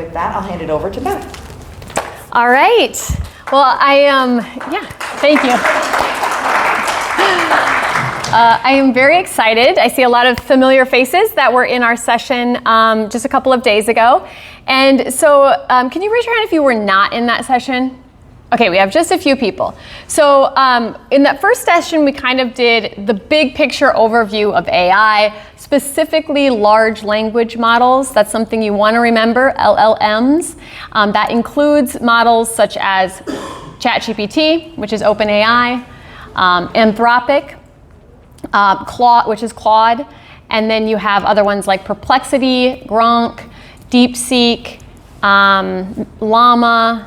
with that, I'll hand it over to Beth. All right. Well, thank you. I am very excited. I see a lot of familiar faces that were in our session just a couple of days ago. And so can you raise your hand if you were not in that session? Okay, we have just a few people. So in that first session, we kind of did the big picture overview of AI, specifically large language models. That's something you want to remember, LLMs. That includes models such as ChatGPT, which is OpenAI, Anthropic, Claude, which is Claude, and then you have other ones like Perplexity, Gronk, DeepSeek, Llama,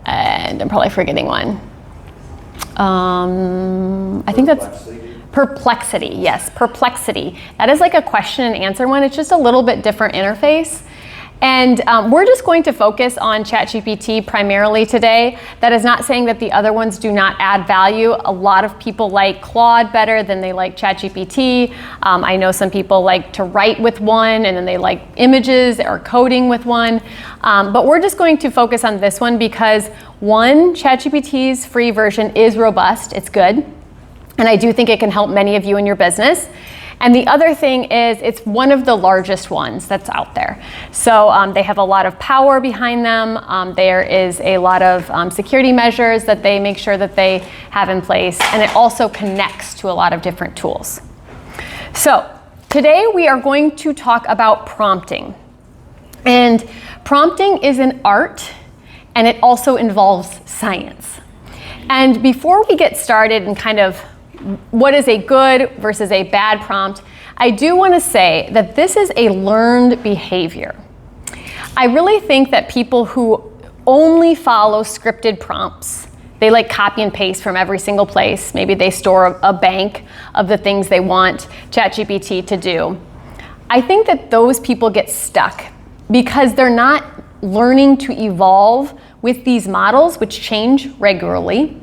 and I'm probably forgetting one. I think that's Perplexity. Yes, Perplexity. That is like a question and answer one. It's just a little bit different interface. And we're just going to focus on ChatGPT primarily today. That is not saying that the other ones do not add value. A lot of people like Claude better than they like ChatGPT. I know some people like to write with one, and then they like images or coding with one. But we're just going to focus on this one because one, ChatGPT's free version is robust. It's good. And I do think it can help many of you in your business. And the other thing is it's one of the largest ones that's out there. So they have a lot of power behind them. There is a lot of security measures that they make sure that they have in place. And it also connects to a lot of different tools. So today we are going to talk about prompting. And prompting is an art, and it also involves science. And before we get started and kind of what is a good versus a bad prompt, I do want to say that this is a learned behavior. I really think that people who only follow scripted prompts, they like copy and paste from every single place. Maybe they store a bank of the things they want ChatGPT to do. I think that those people get stuck because they're not learning to evolve with these models, which change regularly.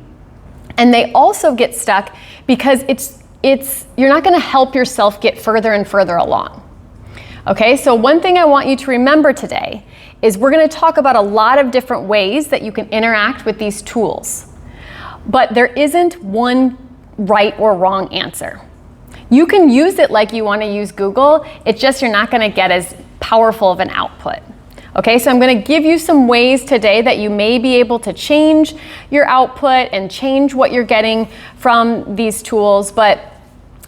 And they also get stuck because you're not going to help yourself get further and further along. Okay, so one thing I want you to remember today is we're going to talk about a lot of different ways that you can interact with these tools. But there isn't one right or wrong answer. You can use it like you want to use Google, it's just you're not going to get as powerful of an output. Okay, so I'm going to give you some ways today that you may be able to change your output and change what you're getting from these tools, but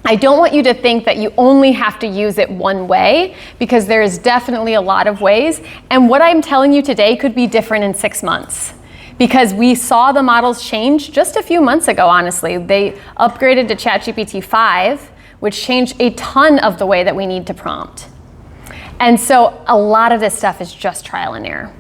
I don't want you to think that you only have to use it one way, because there is definitely a lot of ways, and what I'm telling you today could be different in 6 months. Because we saw the models change just a few months ago, honestly. They upgraded to ChatGPT 5, which changed a ton of the way that we need to prompt. And so a lot of this stuff is just trial and error.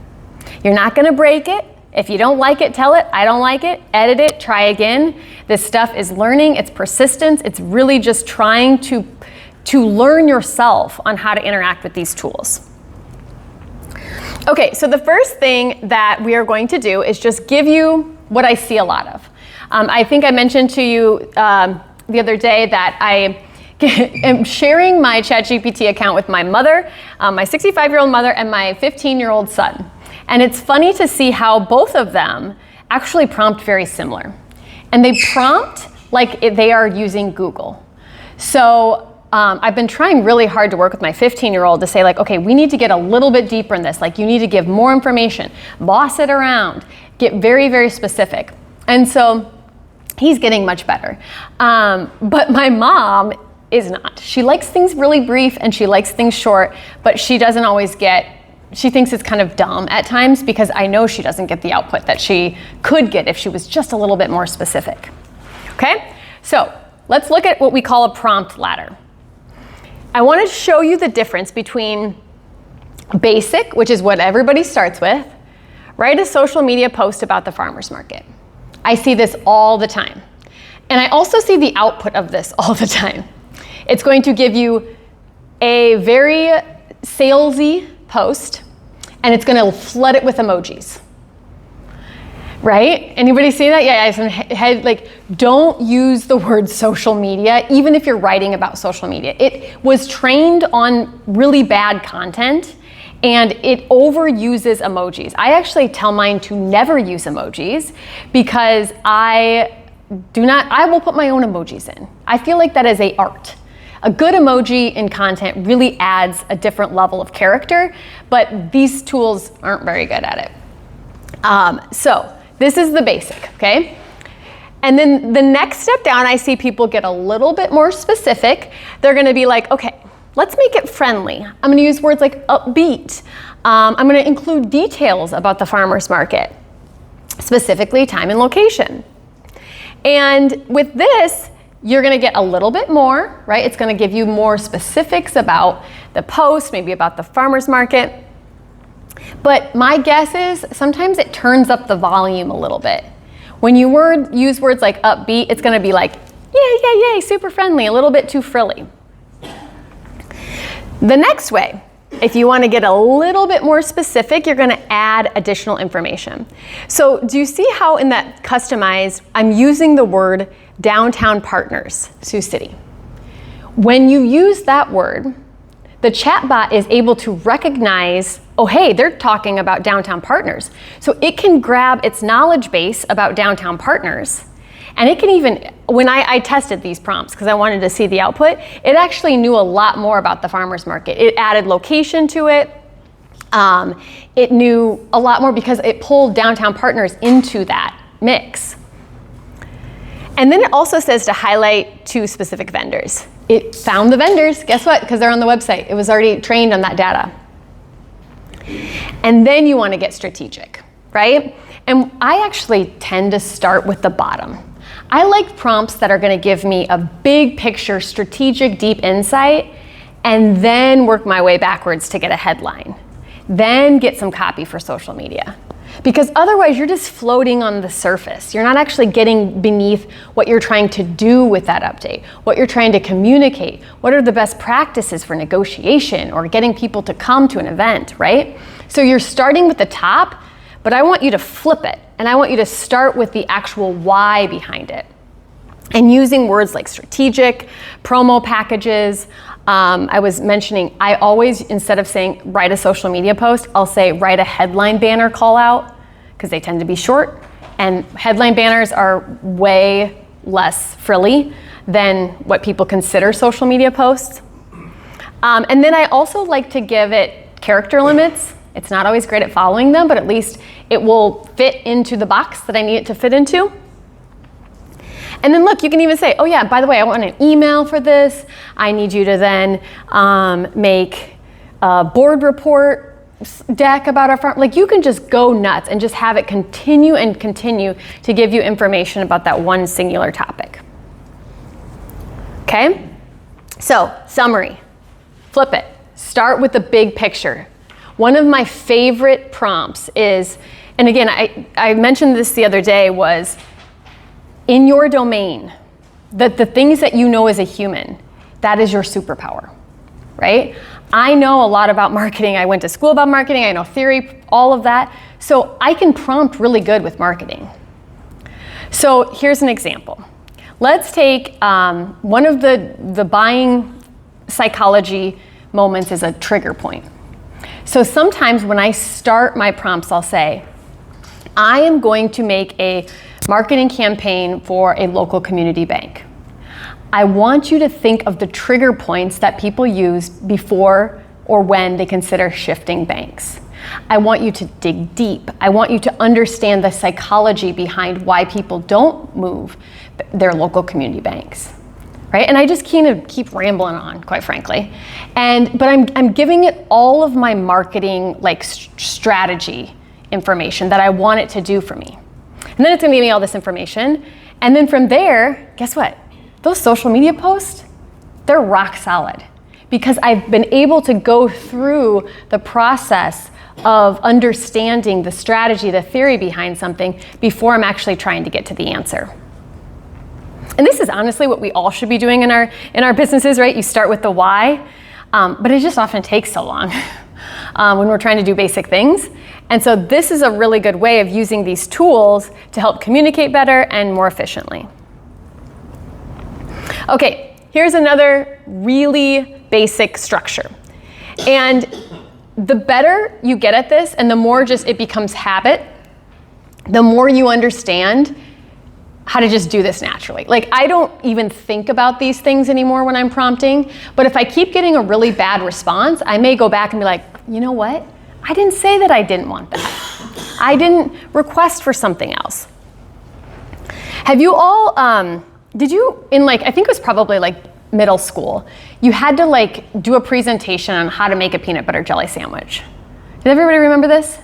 You're not going to break it. If you don't like it, tell it, I don't like it, edit it, try again. This stuff is learning, it's persistence, it's really just trying to learn yourself on how to interact with these tools. Okay, so the first thing that we are going to do is just give you what I see a lot of. I think I mentioned to you the other day that I am sharing my ChatGPT account with my mother, my 65-year-old mother, and my 15-year-old son. And it's funny to see how both of them actually prompt very similar. And they prompt like they are using Google. So I've been trying really hard to work with my 15-year-old to say, like, okay, we need to get a little bit deeper in this. Like, you need to give more information, boss it around, get very, very specific. And so he's getting much better. But my mom is not. She likes things really brief and she likes things short, but she doesn't always she thinks it's kind of dumb at times, because I know she doesn't get the output that she could get if she was just a little bit more specific. Okay, so let's look at what we call a prompt ladder. I want to show you the difference between basic, which is what everybody starts with, write a social media post about the farmer's market. I see this all the time. And I also see the output of this all the time. It's going to give you a very salesy post, and it's going to flood it with emojis. Right? Anybody see that? Yeah, like, don't use the word social media, even if you're writing about social media. It was trained on really bad content, and it overuses emojis. I actually tell mine to never use emojis because I will put my own emojis in. I feel like that is a art. A good emoji in content really adds a different level of character, but these tools aren't very good at it. So this is the basic, okay? And then the next step down, I see people get a little bit more specific. They're gonna be like, okay, let's make it friendly. I'm gonna use words like upbeat. I'm gonna include details about the farmer's market, specifically time and location. And with this, you're gonna get a little bit more, right? It's gonna give you more specifics about the post, maybe about the farmer's market. But my guess is sometimes it turns up the volume a little bit. When you use words like upbeat, it's gonna be like, yay, super friendly, a little bit too frilly. The next way, if you wanna get a little bit more specific, you're gonna add additional information. So do you see how in that customized, I'm using the word downtown partners, Sioux City. When you use that word, the chatbot is able to recognize, oh, hey, they're talking about downtown partners. So it can grab its knowledge base about downtown partners, and it can even, when I tested these prompts because I wanted to see the output, it actually knew a lot more about the farmer's market. It added location to it. It knew a lot more because it pulled downtown partners into that mix. And then it also says to highlight 2 specific vendors. It found the vendors, guess what? Because they're on the website. It was already trained on that data. And then you want to get strategic, right? And I actually tend to start with the bottom. I like prompts that are going to give me a big picture, strategic, deep insight, and then work my way backwards to get a headline. Then get some copy for social media. Because otherwise you're just floating on the surface. You're not actually getting beneath what you're trying to do with that update, what you're trying to communicate, what are the best practices for negotiation or getting people to come to an event, right? So you're starting with the top, but I want you to flip it, and I want you to start with the actual why behind it. And using words like strategic, promo packages. I was mentioning, I always, instead of saying write a social media post, I'll say write a headline banner call out, because they tend to be short. And headline banners are way less frilly than what people consider social media posts. And then I also like to give it character limits. It's not always great at following them, but at least it will fit into the box that I need it to fit into. And then look, you can even say, oh yeah, by the way, I want an email for this. I need you to then make a board report deck about our farm. Like, you can just go nuts and just have it continue and continue to give you information about that one singular topic. Okay? So, summary. Flip it. Start with the big picture. One of my favorite prompts is, and again, I mentioned this the other day, was in your domain, the things that you know as a human, that is your superpower, right? I know a lot about marketing. I went to school about marketing. I know theory, all of that. So I can prompt really good with marketing. So here's an example. Let's take one of the buying psychology moments is a trigger point. So sometimes when I start my prompts, I'll say, I am going to make a marketing campaign for a local community bank. I want you to think of the trigger points that people use before or when they consider shifting banks. I want you to dig deep. I want you to understand the psychology behind why people don't move their local community banks, right? And I just kind of keep rambling on, quite frankly. But I'm giving it all of my marketing strategy information that I want it to do for me. And then it's gonna give me all this information. And then from there, guess what? Those social media posts, they're rock solid because I've been able to go through the process of understanding the strategy, the theory behind something before I'm actually trying to get to the answer. And this is honestly what we all should be doing in our businesses, right? You start with the why, but it just often takes so long when we're trying to do basic things. And so this is a really good way of using these tools to help communicate better and more efficiently. Okay, here's another really basic structure. And the better you get at this and the more just it becomes habit, the more you understand how to just do this naturally. Like, I don't even think about these things anymore when I'm prompting, but if I keep getting a really bad response, I may go back and be like, you know what? I didn't say that I didn't want that. I didn't request for something else. Have you all, did you, in like, I think it was probably like middle school, you had to like do a presentation on how to make a peanut butter jelly sandwich. Does everybody remember this?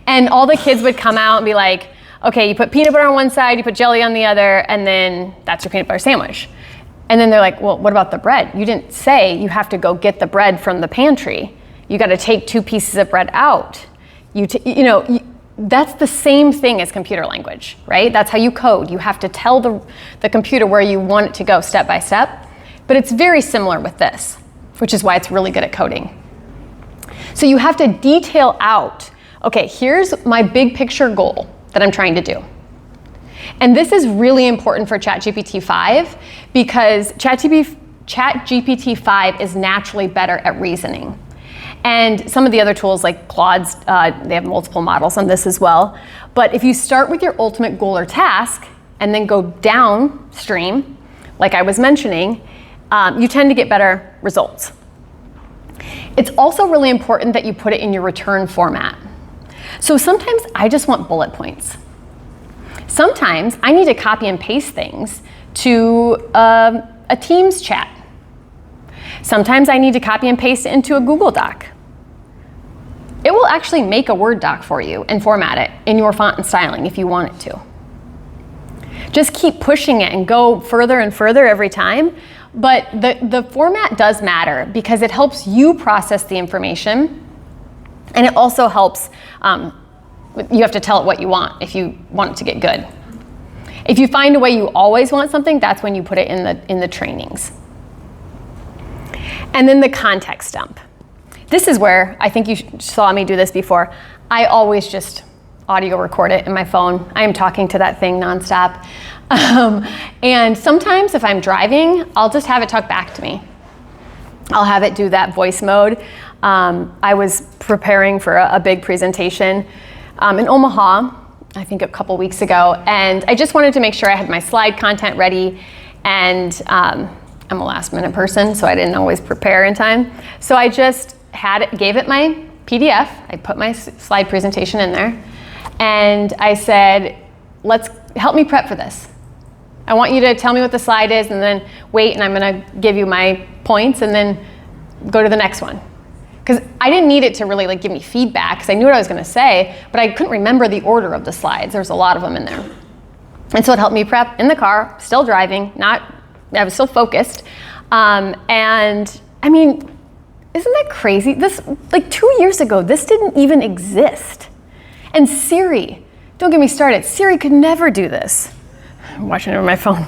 And all the kids would come out and be like, okay, you put peanut butter on one side, you put jelly on the other, and then that's your peanut butter sandwich. And then they're like, well, what about the bread? You didn't say you have to go get the bread from the pantry. You got to take 2 pieces of bread out. That's the same thing as computer language, right? That's how you code. You have to tell the computer where you want it to go step by step. But it's very similar with this, which is why it's really good at coding. So you have to detail out, okay, here's my big picture goal that I'm trying to do. And this is really important for ChatGPT 5 because ChatGPT 5 is naturally better at reasoning. And some of the other tools like Claude's, they have multiple models on this as well. But if you start with your ultimate goal or task and then go downstream, like I was mentioning, you tend to get better results. It's also really important that you put it in your return format. So sometimes I just want bullet points. Sometimes I need to copy and paste things to a Teams chat. Sometimes I need to copy and paste it into a Google Doc. It will actually make a Word doc for you and format it in your font and styling if you want it to. Just keep pushing it and go further and further every time. But the format does matter because it helps you process the information, and it also helps, you have to tell it what you want if you want it to get good. If you find a way you always want something, that's when you put it in the trainings. And then the context dump. This is where, I think you saw me do this before, I always just audio record it in my phone. I am talking to that thing nonstop. And sometimes if I'm driving, I'll just have it talk back to me. I'll have it do that voice mode. I was preparing for a big presentation in Omaha, I think a couple weeks ago, and I just wanted to make sure I had my slide content ready, and I'm a last minute person, so I didn't always prepare in time. So I just gave it my PDF, I put my slide presentation in there, and I said, help me prep for this. I want you to tell me what the slide is and then wait, and I'm gonna give you my points and then go to the next one. Because I didn't need it to really give me feedback because I knew what I was gonna say, but I couldn't remember the order of the slides. There's a lot of them in there. And so it helped me prep in the car, still driving, I was still focused. And I mean, isn't that crazy? This, 2 years ago, this didn't even exist. And Siri, don't get me started, Siri could never do this. I'm watching it on my phone.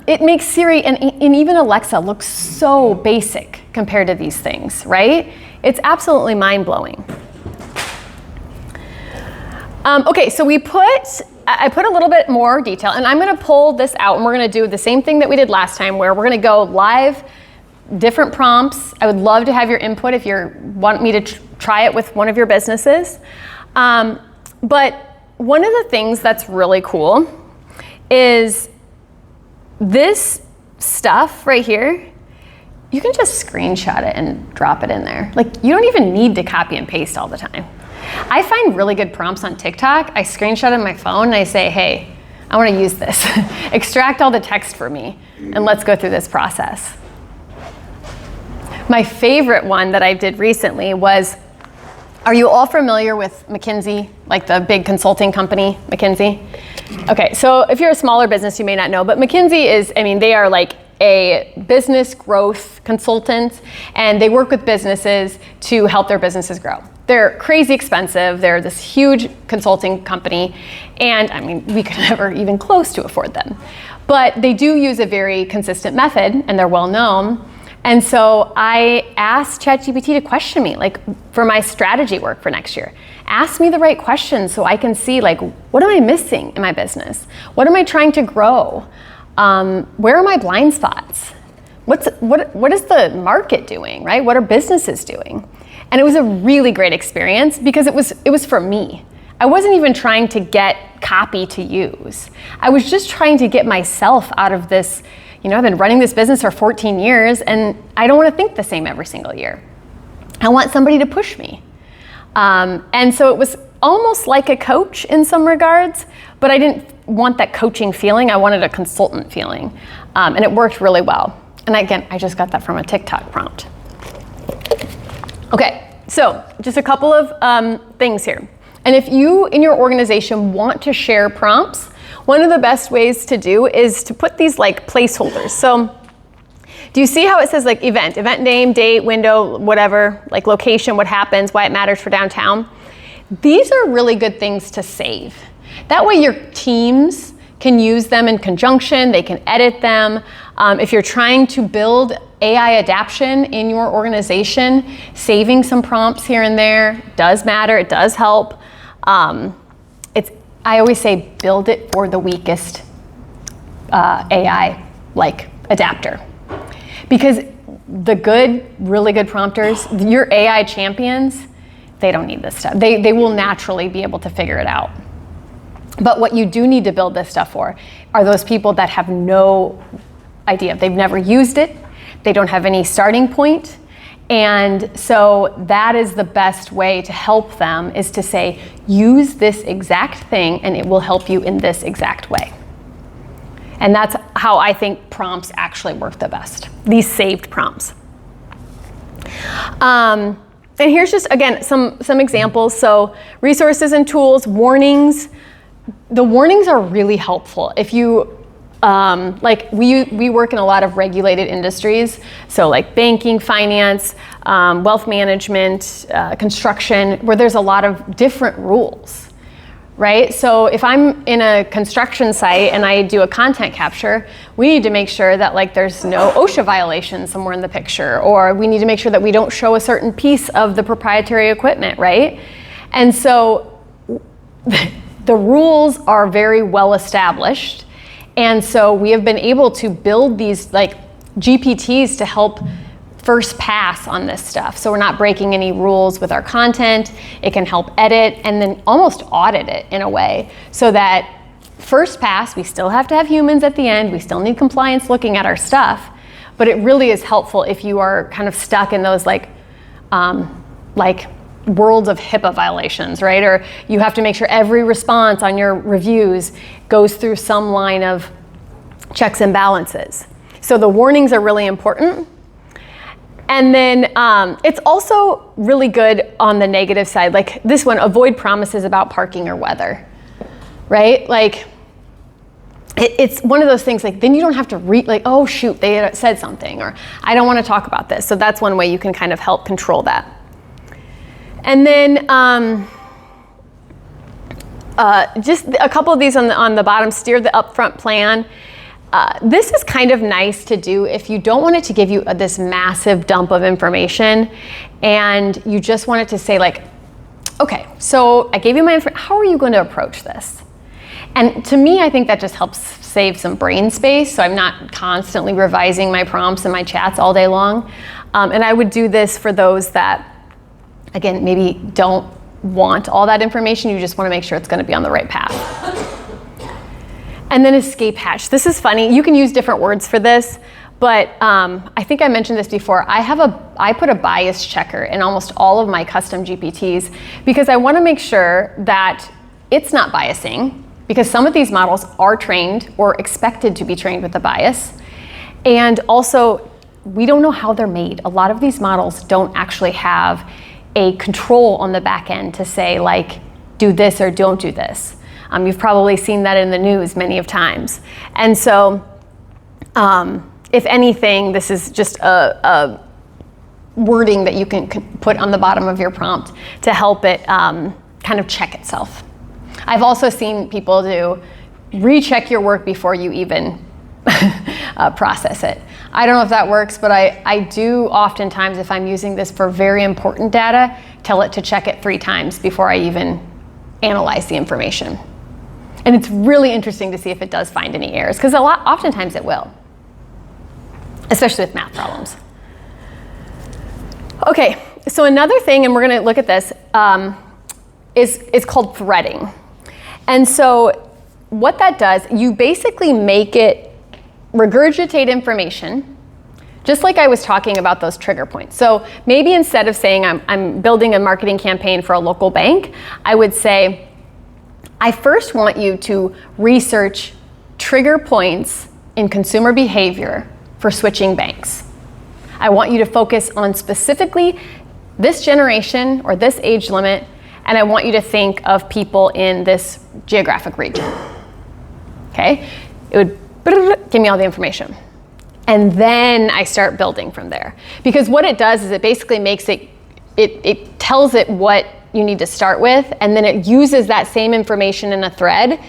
It makes Siri and even Alexa look so basic compared to these things, right? It's absolutely mind-blowing. Okay, so I put a little bit more detail, and I'm gonna pull this out, and we're gonna do the same thing that we did last time, where we're gonna go live, different prompts. I would love to have your input if you want me to try it with one of your businesses. But one of the things that's really cool is this stuff right here. You can just screenshot it and drop it in there. You don't even need to copy and paste all the time. I find really good prompts on TikTok. I screenshot on my phone and I say, hey, I want to use this. Extract all the text for me and let's go through this process. My favorite one that I did recently was, are you all familiar with McKinsey, the big consulting company, McKinsey? Okay, so if you're a smaller business, you may not know, but McKinsey is, they are a business growth consultant, and they work with businesses to help their businesses grow. They're crazy expensive. They're this huge consulting company, and we could never even close to afford them. But they do use a very consistent method, and they're well known. And so I asked ChatGPT to question me, for my strategy work for next year. Ask me the right questions so I can see, what am I missing in my business? What am I trying to grow? Where are my blind spots? What is the market doing, right? What are businesses doing? And it was a really great experience because it was for me. I wasn't even trying to get copy to use. I was just trying to get myself out of this, I've been running this business for 14 years and I don't want to think the same every single year. I want somebody to push me. And so it was almost like a coach in some regards, but I didn't want that coaching feeling. I wanted a consultant feeling. And it worked really well. And again, I just got that from a TikTok prompt. Okay, so just a couple of things here. And if you in your organization want to share prompts, one of the best ways to do is to put these like placeholders. So do you see how it says like event name, date, window, whatever, like location, what happens, why it matters for downtown? These are really good things to save. That way your teams can use them in conjunction, they can edit them. If you're trying to build AI adaption in your organization, saving some prompts here and there does matter, it does help. I always say build it for the weakest AI like adapter. Because the really good prompters, your AI champions, they don't need this stuff. They will naturally be able to figure it out. But what you do need to build this stuff for are those people that have no idea. They've never used it. They don't have any starting point. And so that is the best way to help them, is to say, use this exact thing and it will help you in this exact way. And that's how I think prompts actually work the best, these saved prompts. And here's just, again, some examples. So resources and tools, warnings. The warnings are really helpful. If you, we work in a lot of regulated industries. So like banking, finance, wealth management, construction, where there's a lot of different rules. Right? So if I'm in a construction site and I do a content capture, we need to make sure that like there's no OSHA violation somewhere in the picture, or we need to make sure that we don't show a certain piece of the proprietary equipment, right? And so the rules are very well established. And so we have been able to build these like GPTs to help first pass on this stuff. So we're not breaking any rules with our content. It can help edit and then almost audit it in a way, so that first pass, we still have to have humans at the end. We still need compliance looking at our stuff, but it really is helpful if you are kind of stuck in those like worlds of HIPAA violations, right? Or you have to make sure every response on your reviews goes through some line of checks and balances. So the warnings are really important. And then it's also really good on the negative side. Like this one, avoid promises about parking or weather, right? Like it's one of those things, like then you don't have to read like, oh shoot, they said something, or I don't want to talk about this. So that's one way you can kind of help control that. And then just a couple of these on the bottom, steer the upfront plan. This is kind of nice to do if you don't want it to give you this massive dump of information and you just want it to say like, okay, so I gave you my information, how are you going to approach this? And to me, I think that just helps save some brain space, so I'm not constantly revising my prompts and my chats all day long. And I would do this for those that, again, maybe don't want all that information, you just want to make sure it's going to be on the right path. And then escape hatch. This is funny. You can use different words for this, but I think I mentioned this before. I put a bias checker in almost all of my custom GPTs because I want to make sure that it's not biasing, because some of these models are trained or expected to be trained with a bias. And also, we don't know how they're made. A lot of these models don't actually have a control on the back end to say like, do this or don't do this. You've probably seen that in the news many of times. And so, if anything, this is just a wording that you can put on the bottom of your prompt to help it kind of check itself. I've also seen people recheck your work before you even process it. I don't know if that works, but I do oftentimes, if I'm using this for very important data, tell it to check it 3 times before I even analyze the information. And it's really interesting to see if it does find any errors, because oftentimes it will, especially with math problems. Okay, so another thing, and we're going to look at this, is called threading. And so what that does, you basically make it regurgitate information, just like I was talking about those trigger points. So maybe instead of saying I'm building a marketing campaign for a local bank, I would say, I first want you to research trigger points in consumer behavior for switching banks. I want you to focus on specifically this generation or this age limit, and I want you to think of people in this geographic region. Okay? It would give me all the information. And then I start building from there. Because what it does is it basically makes it tells it what you need to start with, and then it uses that same information in a thread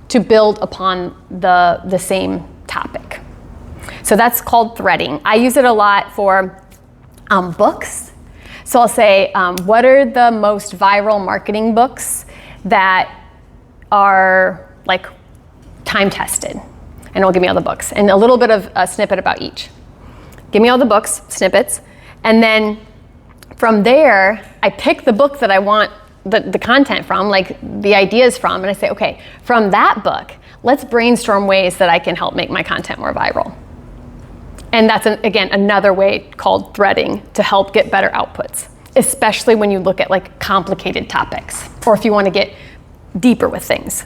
to build upon the same topic. So that's called threading. I use it a lot for books. So I'll say, what are the most viral marketing books that are like time tested? And it'll give me all the books and a little bit of a snippet about each. Give me all the books, snippets, and then from there, I pick the book that I want the content from, like the ideas from, and I say, okay, from that book, let's brainstorm ways that I can help make my content more viral. And that's, again, another way called threading to help get better outputs, especially when you look at like complicated topics, or if you want to get deeper with things.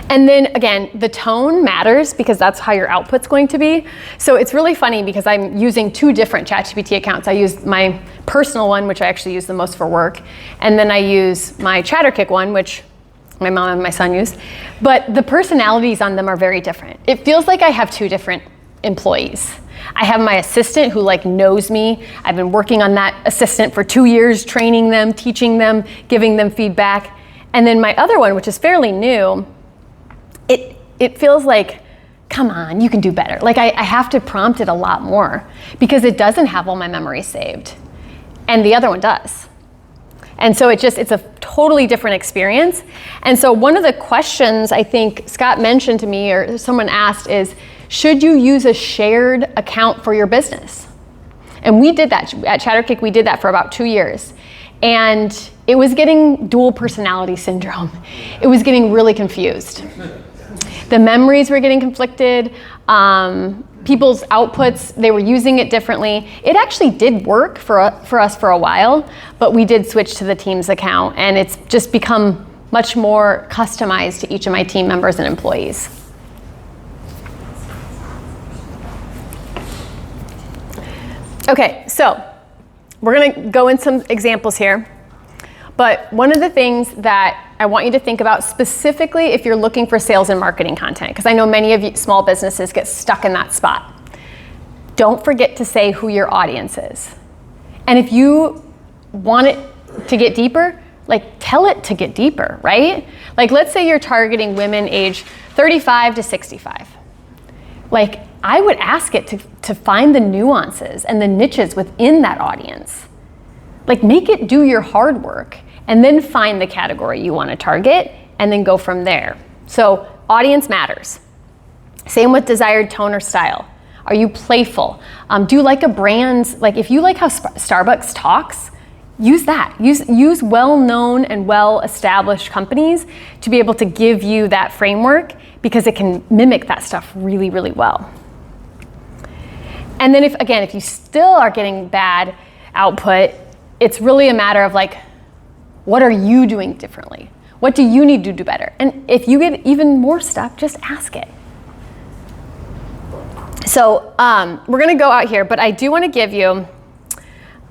And then again, the tone matters because that's how your output's going to be. So it's really funny because I'm using two different ChatGPT accounts. I use my personal one, which I actually use the most for work. And then I use my Chatterkick one, which my mom and my son use. But the personalities on them are very different. It feels like I have two different employees. I have my assistant who like knows me. I've been working on that assistant for 2 years, training them, teaching them, giving them feedback. And then my other one, which is fairly new, it feels like, come on, you can do better. Like I have to prompt it a lot more because it doesn't have all my memories saved. And the other one does. And so it's a totally different experience. And so one of the questions I think Scott mentioned to me or someone asked is, should you use a shared account for your business? And we did that at Chatterkick. We did that for about 2 years. And it was getting dual personality syndrome. It was getting really confused. The memories were getting conflicted. People's outputs, they were using it differently. It actually did work for us for a while, but we did switch to the Teams account, and it's just become much more customized to each of my team members and employees. Okay, so we're gonna go in some examples here. But one of the things that I want you to think about specifically if you're looking for sales and marketing content, because I know many of you small businesses get stuck in that spot. Don't forget to say who your audience is. And if you want it to get deeper, like tell it to get deeper, right? Like let's say you're targeting women age 35 to 65. Like I would ask it to find the nuances and the niches within that audience. Like make it do your hard work and then find the category you want to target and then go from there. So audience matters. Same with desired tone or style. Are you playful? Do you like a brand? Like if you like how Starbucks talks, use that. Use well-known and well-established companies to be able to give you that framework because it can mimic that stuff really, really well. And then if you still are getting bad output, it's really a matter of like, what are you doing differently? What do you need to do better? And if you get even more stuff, just ask it. So we're gonna go out here, but I do wanna give you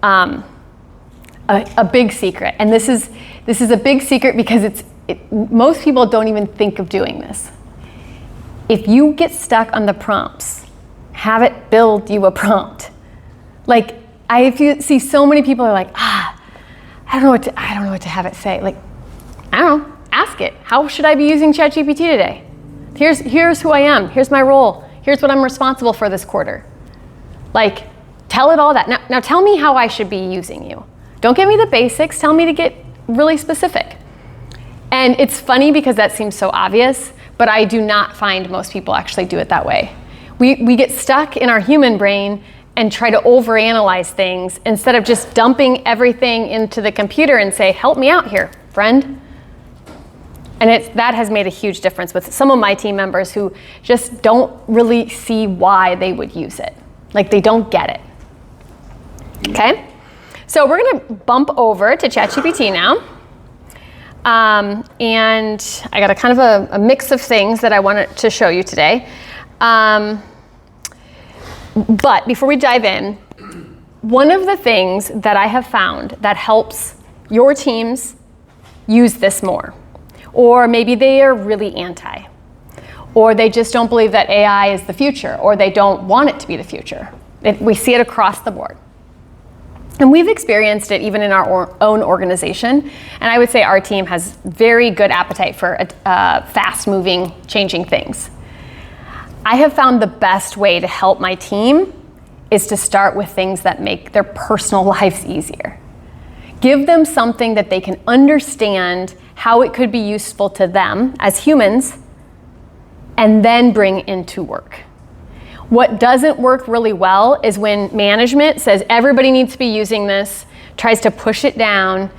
a big secret. And this is a big secret because most people don't even think of doing this. If you get stuck on the prompts, have it build you a prompt. Like, if you see so many people are like, I don't know what to have it say. Like, I don't know, ask it. How should I be using ChatGPT today? Here's who I am. Here's my role. Here's what I'm responsible for this quarter. Like, tell it all that. Now tell me how I should be using you. Don't give me the basics. Tell me to get really specific. And it's funny because that seems so obvious, but I do not find most people actually do it that way. We get stuck in our human brain and try to overanalyze things instead of just dumping everything into the computer and say, help me out here, friend. And that has made a huge difference with some of my team members who just don't really see why they would use it. Like they don't get it. Okay? So we're gonna bump over to ChatGPT now. And I got a kind of a mix of things that I wanted to show you today. But before we dive in, one of the things that I have found that helps your teams use this more, or maybe they are really anti, or they just don't believe that AI is the future, or they don't want it to be the future. We see it across the board. And we've experienced it even in our own organization. And I would say our team has very good appetite for fast-moving, changing things. I have found the best way to help my team is to start with things that make their personal lives easier. Give them something that they can understand how it could be useful to them as humans, and then bring into work. What doesn't work really well is when management says everybody needs to be using this, tries to push it down,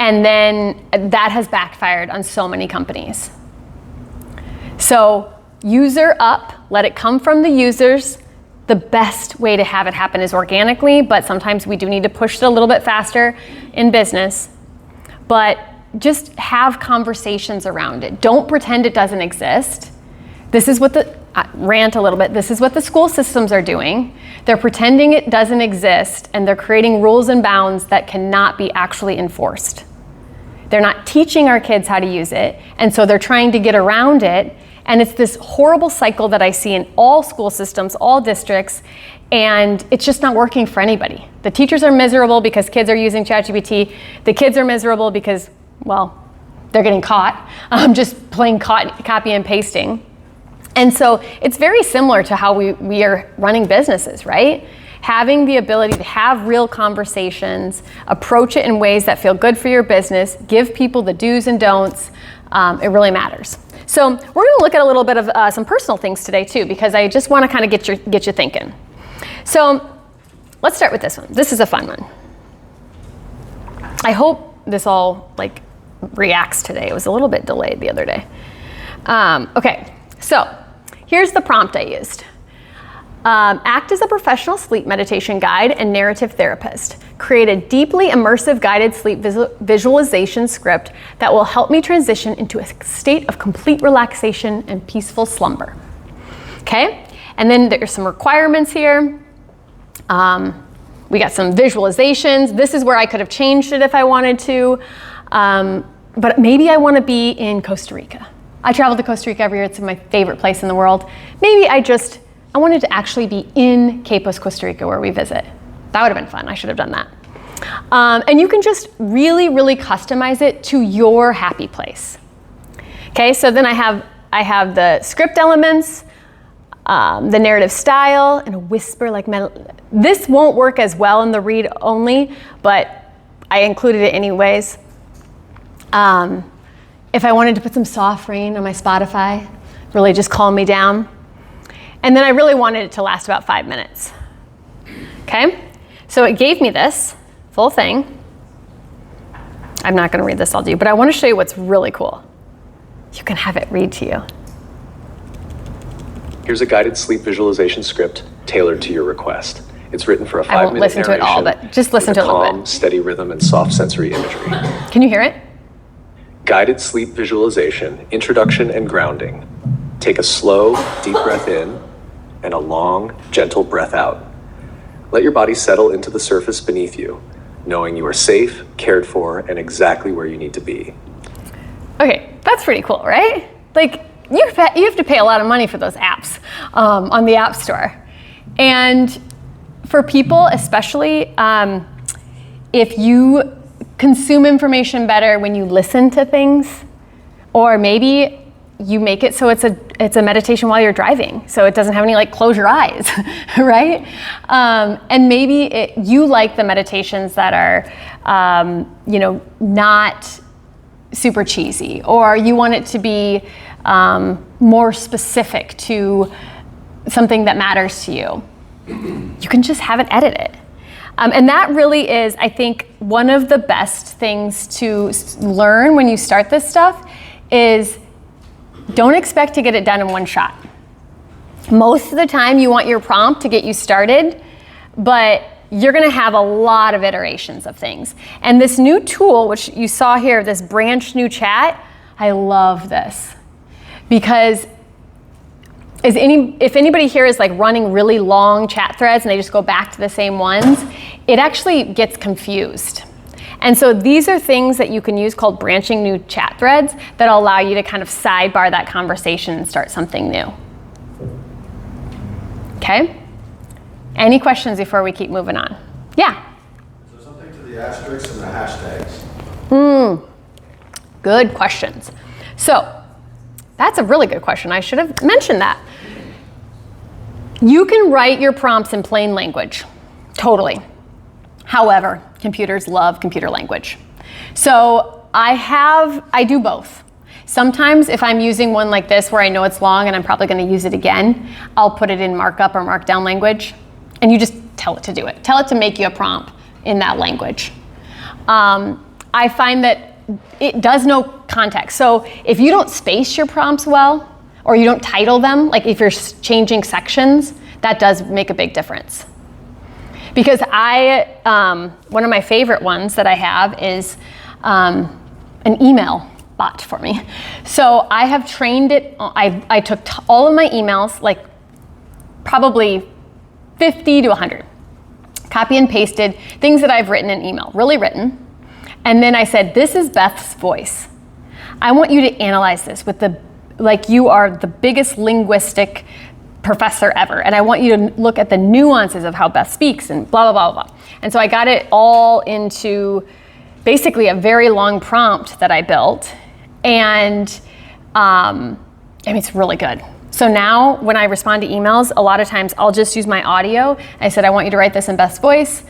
and then that has backfired on so many companies. So user up, let it come from the users. The best way to have it happen is organically, but sometimes we do need to push it a little bit faster in business. But just have conversations around it. Don't pretend it doesn't exist. This is what rant a little bit. This is what the school systems are doing. They're pretending it doesn't exist, and they're creating rules and bounds that cannot be actually enforced. They're not teaching our kids how to use it, and so they're trying to get around it. And it's this horrible cycle that I see in all school systems, all districts, and it's just not working for anybody. The teachers are miserable because kids are using ChatGPT. The kids are miserable because, well, they're getting caught, just plain copy and pasting. And so it's very similar to how we are running businesses, right? Having the ability to have real conversations, approach it in ways that feel good for your business, give people the do's and don'ts, it really matters. So we're going to look at a little bit of some personal things today too, because I just want to kind of get you thinking. So let's start with this one. This is a fun one. I hope this all reacts today. It was a little bit delayed the other day. Okay, so here's the prompt I used. Act as a professional sleep meditation guide and narrative therapist. Create a deeply immersive guided sleep visualization script that will help me transition into a state of complete relaxation and peaceful slumber. Okay, and then there's some requirements here. We got some visualizations. This is where I could have changed it if I wanted to, but maybe I want to be in Costa Rica. I travel to Costa Rica every year. It's my favorite place in the world. Maybe I wanted to actually be in Capos, Costa Rica, where we visit. That would have been fun. I should have done that. And you can just really, really customize it to your happy place. Okay, so then I have the script elements, the narrative style, and a whisper like this won't work as well in the read only, but I included it anyways. If I wanted to put some soft rain on my Spotify, really just calm me down. And then I really wanted it to last about 5 minutes. Okay? So it gave me this full thing. I'm not going to read this all to you, but I want to show you what's really cool. You can have it read to you. Here's a guided sleep visualization script tailored to your request. It's written for a 5-minute narration. I won't listen to it all, but just listen to it a little bit. Calm, steady rhythm, and soft sensory imagery. Can you hear it? Guided sleep visualization, introduction and grounding. Take a slow, deep breath in and a long, gentle breath out. Let your body settle into the surface beneath you, knowing you are safe, cared for, and exactly where you need to be. Okay, that's pretty cool, right? You have to pay a lot of money for those apps on the App Store. And for people, especially if you consume information better when you listen to things, or maybe you make it so it's a meditation while you're driving, so it doesn't have any close your eyes, right? And maybe you like the meditations that are, not super cheesy, or you want it to be more specific to something that matters to you. you can just have it edit it. And that really is, I think, one of the best things to learn when you start this stuff is don't expect to get it done in one shot. Most of the time you want your prompt to get you started, but you're gonna have a lot of iterations of things. And this new tool, which you saw here, this branch new chat, I love this. Because if anybody here is like running really long chat threads and they just go back to the same ones, it actually gets confused. And so these are things that you can use called branching new chat threads that allow you to kind of sidebar that conversation and start something new. Okay? Any questions before we keep moving on? Yeah? So something to the asterisks and the hashtags. Good questions. So that's a really good question. I should have mentioned that. You can write your prompts in plain language, totally. However, computers love computer language. So I do both. Sometimes if I'm using one like this where I know it's long and I'm probably going to use it again, I'll put it in markup or markdown language, and you just tell it to do it. Tell it to make you a prompt in that language. I find that it does know context. So if you don't space your prompts well, or you don't title them, like if you're changing sections, that does make a big difference. Because one of my favorite ones that I have is an email bot for me. So I have trained it, I took all of my emails, like probably 50 to 100, copy and pasted things that I've written in email, really written. And then I said, this is Beth's voice. I want you to analyze this like you are the biggest linguistic professor ever. And I want you to look at the nuances of how Beth speaks and blah, blah, blah, blah. And so I got it all into basically a very long prompt that I built. And it's really good. So now when I respond to emails, a lot of times I'll just use my audio. I said, I want you to write this in Beth's voice.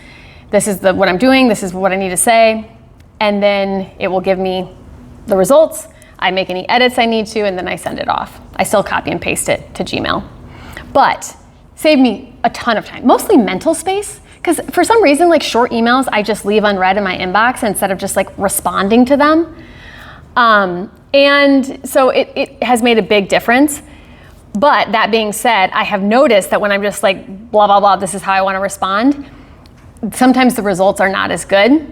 This is what I'm doing. This is what I need to say. And then it will give me the results. I make any edits I need to, and then I send it off. I still copy and paste it to Gmail. But saved me a ton of time, mostly mental space, because for some reason, like short emails, I just leave unread in my inbox instead of just like responding to them. And so it has made a big difference. But that being said, I have noticed that when I'm just like, blah, blah, blah, this is how I want to respond, sometimes the results are not as good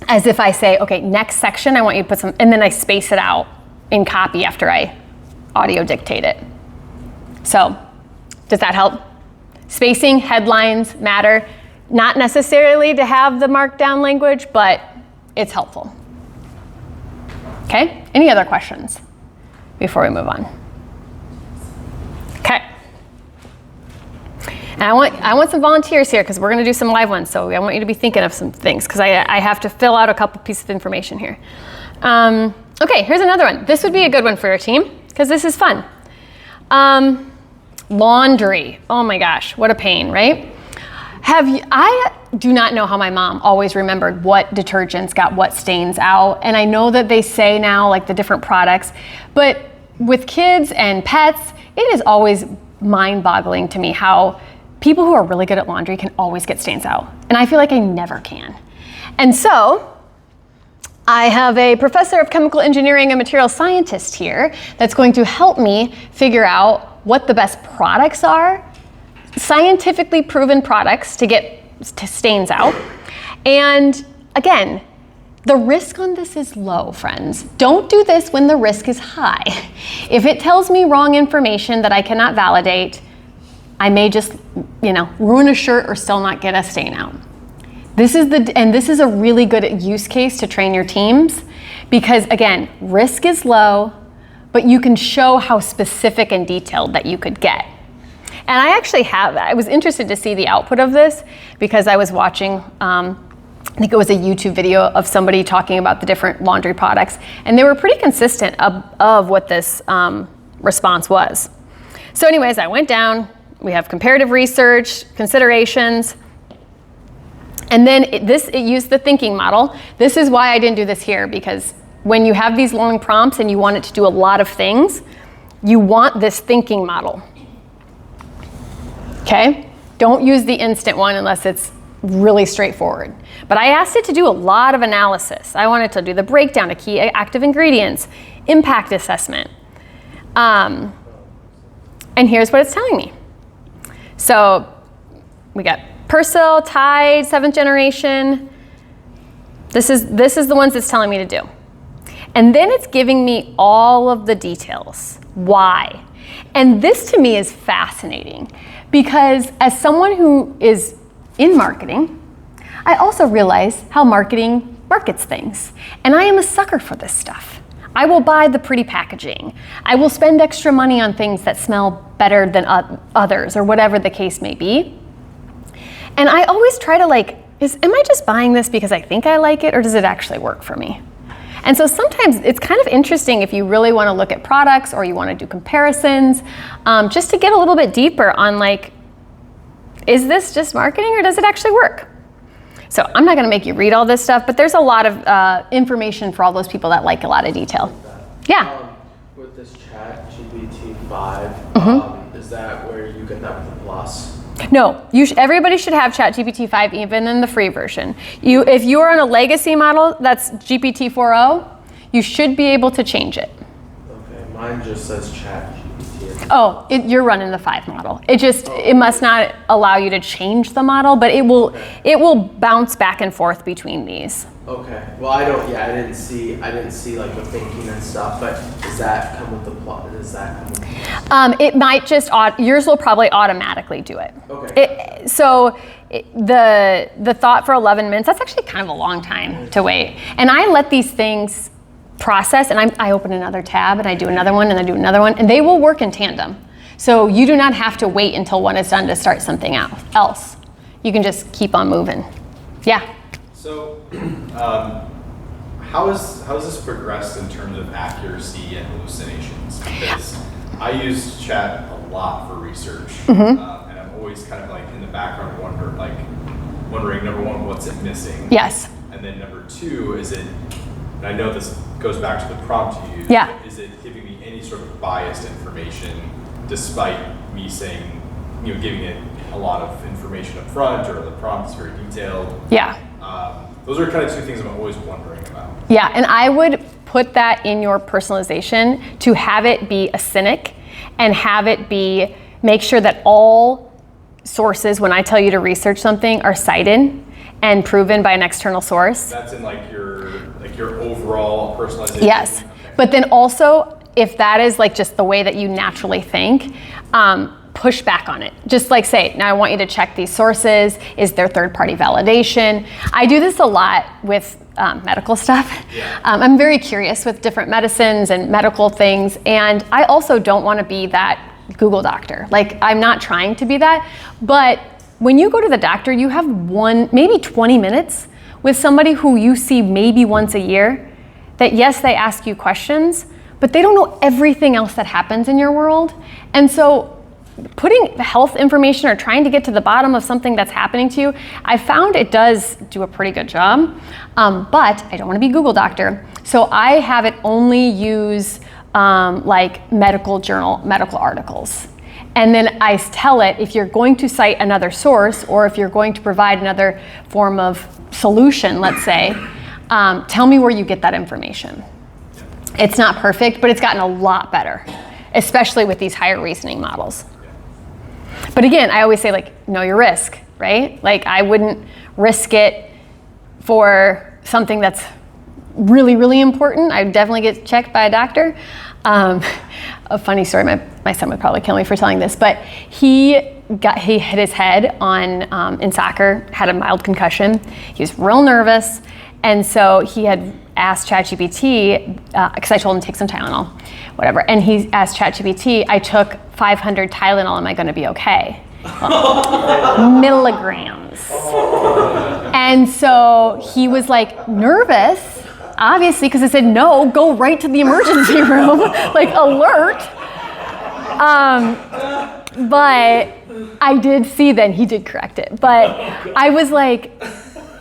as if I say, okay, next section, I want you to put some, and then I space it out in copy after I audio dictate it. So, does that help? Spacing, headlines matter, not necessarily to have the markdown language, but it's helpful. Okay, any other questions before we move on? Okay. And I want some volunteers here because we're going to do some live ones. So I want you to be thinking of some things because I have to fill out a couple pieces of information here. Okay, here's another one. This would be a good one for your team because this is fun. Laundry. Oh my gosh, what a pain, right? I do not know how my mom always remembered what detergents got what stains out. And I know that they say now like the different products, but with kids and pets, it is always mind-boggling to me how people who are really good at laundry can always get stains out. And I feel like I never can. And so I have a professor of chemical engineering and material scientist here that's going to help me figure out what the best products are, scientifically proven products to get stains out. And again, the risk on this is low, friends. Don't do this when the risk is high. If it tells me wrong information that I cannot validate, I may just, ruin a shirt or still not get a stain out. This is a really good use case to train your teams because again, risk is low, but you can show how specific and detailed that you could get. And I actually I was interested to see the output of this because I was watching, I think it was a YouTube video of somebody talking about the different laundry products, and they were pretty consistent of what this response was. So anyways, I went down, we have comparative research, considerations, and then it used the thinking model. This is why I didn't do this here, because when you have these long prompts and you want it to do a lot of things, you want this thinking model. Okay? Don't use the instant one unless it's really straightforward. But I asked it to do a lot of analysis. I wanted to do the breakdown of key active ingredients, impact assessment. And here's what it's telling me. So we got Persil, Tide, 7th generation. This is the ones it's telling me to do. And then it's giving me all of the details. Why? And this to me is fascinating because as someone who is in marketing, I also realize how marketing markets things. And I am a sucker for this stuff. I will buy the pretty packaging. I will spend extra money on things that smell better than others or whatever the case may be. And I always try to am I just buying this because I think I like it or does it actually work for me? And so sometimes it's kind of interesting if you really want to look at products or you want to do comparisons, just to get a little bit deeper on is this just marketing or does it actually work? So I'm not going to make you read all this stuff, but there's a lot of information for all those people that like a lot of detail. Yeah. With this ChatGPT 5, is that where you get that with the plus? No, everybody should have ChatGPT 5 even in the free version. If you are on a legacy model that's GPT 4.0, you should be able to change it. Okay, mine just says ChatGPT. Oh, you're running the 5 model. It must not allow you to change the model, but it will bounce back and forth between these. Okay. Well, I didn't see like the thinking and stuff, but does that come with the plot? It might just yours will probably automatically do it. Okay. The thought for 11 minutes, that's actually kind of a long time to wait. And I let these things process and I open another tab and I do another one and I do another one and they will work in tandem. So you do not have to wait until one is done to start something else. You can just keep on moving. Yeah. So how has this progressed in terms of accuracy and hallucinations? Because I use chat a lot for research, and I'm always kind of in the background wondering, number one, what's it missing? Yes. And then number two, and I know this goes back to the prompt you used, yeah. Is it giving me any sort of biased information despite me saying, giving it a lot of information up front or the prompt is very detailed? Yeah. Those are kind of two things I'm always wondering about. Yeah, and I would put that in your personalization to have it be a cynic and have it make sure that all sources, when I tell you to research something, are cited and proven by an external source. That's in your overall personalization? Yes, okay. But then also, if that is just the way that you naturally think, push back on it. Just say, now I want you to check these sources. Is there third-party validation? I do this a lot with medical stuff. Yeah. I'm very curious with different medicines and medical things, and I also don't want to be that Google doctor. I'm not trying to be that, but when you go to the doctor, you have maybe 20 minutes with somebody who you see maybe once a year, that yes, they ask you questions, but they don't know everything else that happens in your world. And so putting health information or trying to get to the bottom of something that's happening to you, I found it does do a pretty good job, but I don't want to be Google doctor. So I have it only use medical journal, medical articles. And then I tell it, if you're going to cite another source or if you're going to provide another form of solution, let's say, tell me where you get that information. It's not perfect, but it's gotten a lot better, especially with these higher reasoning models. But again, I always say know your risk, right? I wouldn't risk it for something that's really, really important. I'd definitely get checked by a doctor. A funny story, my son would probably kill me for telling this, but he hit his head on in soccer, had a mild concussion. He was real nervous, and so he had asked ChatGPT, because I told him to take some Tylenol, whatever, and he asked ChatGPT, I took 500 Tylenol, am I going to be okay? Well, milligrams. And so he was nervous, obviously, because I said, no, go right to the emergency room, alert. But I did see then, he did correct it. But I was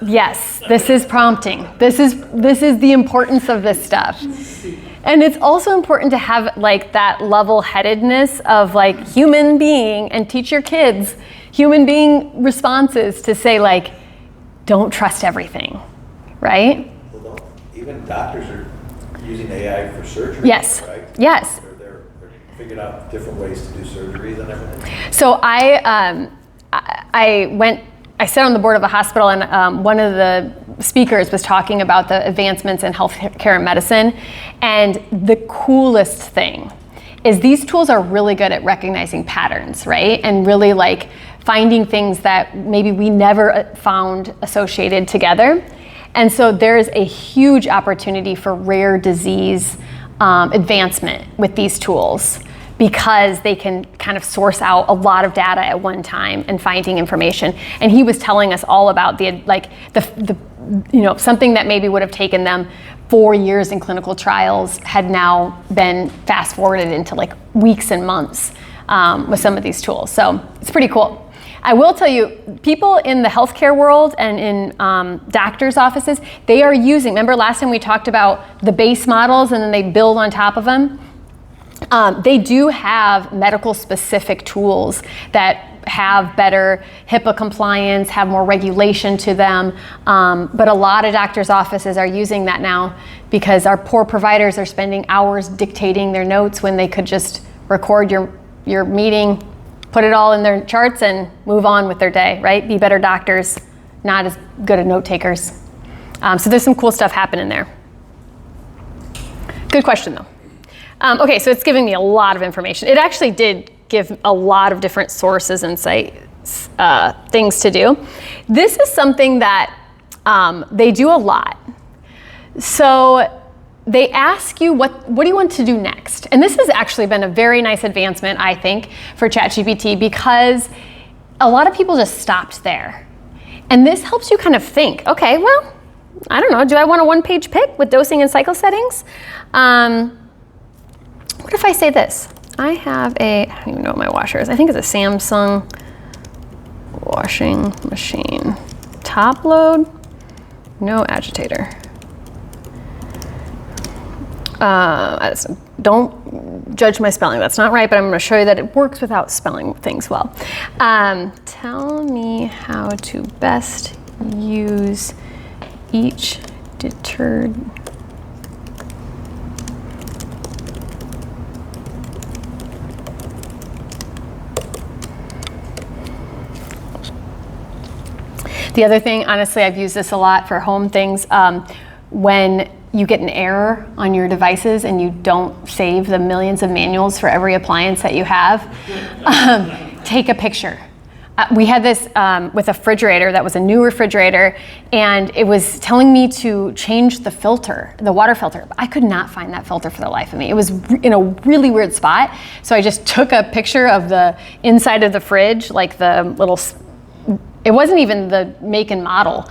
yes, this is prompting. This is the importance of this stuff. And it's also important to have that level-headedness of human being and teach your kids human being responses to say like, don't trust everything, right? Well, even doctors are using AI for surgery. Yes. Right? Yes. They're figuring out different ways to do surgeries and everything. So I sat on the board of a hospital, and one of the speakers was talking about the advancements in healthcare and medicine. And the coolest thing is these tools are really good at recognizing patterns, right? And really like finding things that maybe we never found associated together. And so there's a huge opportunity for rare disease advancement with these tools, because they can kind of source out a lot of data at one time and finding information. And he was telling us all about the something that maybe would have taken them 4 years in clinical trials had now been fast forwarded into like weeks and months with some of these tools. So it's pretty cool. I will tell you, people in the healthcare world and in doctors' offices, they are using, remember last time we talked about the base models and then they build on top of them? They do have medical specific tools that have better HIPAA compliance, have more regulation to them. But a lot of doctors' offices are using that now because our poor providers are spending hours dictating their notes when they could just record your meeting, put it all in their charts and move on with their day, right? Be better doctors, not as good at note takers. So there's some cool stuff happening there. Good question though. Okay, so it's giving me a lot of information. It actually did give a lot of different sources and sites, things to do. This is something that they do a lot. So they ask you, what do you want to do next? And this has actually been a very nice advancement, I think, for ChatGPT, because a lot of people just stopped there. And this helps you kind of think, okay, well, I don't know, do I want a one-page pick with dosing and cycle settings? What if I say this? I have I don't even know what my washer is. I think it's a Samsung washing machine. Top load, no agitator. Don't judge my spelling, that's not right, but I'm gonna show you that it works without spelling things well. Tell me how to best use each detergent. The other thing, honestly, I've used this a lot for home things. When you get an error on your devices and you don't save the millions of manuals for every appliance that you have, take a picture. We had this with a refrigerator that was a new refrigerator, and it was telling me to change the filter, the water filter. I could not find that filter for the life of me. It was in a really weird spot. So I just took a picture of the inside of the fridge, like the little, it wasn't even the make and model.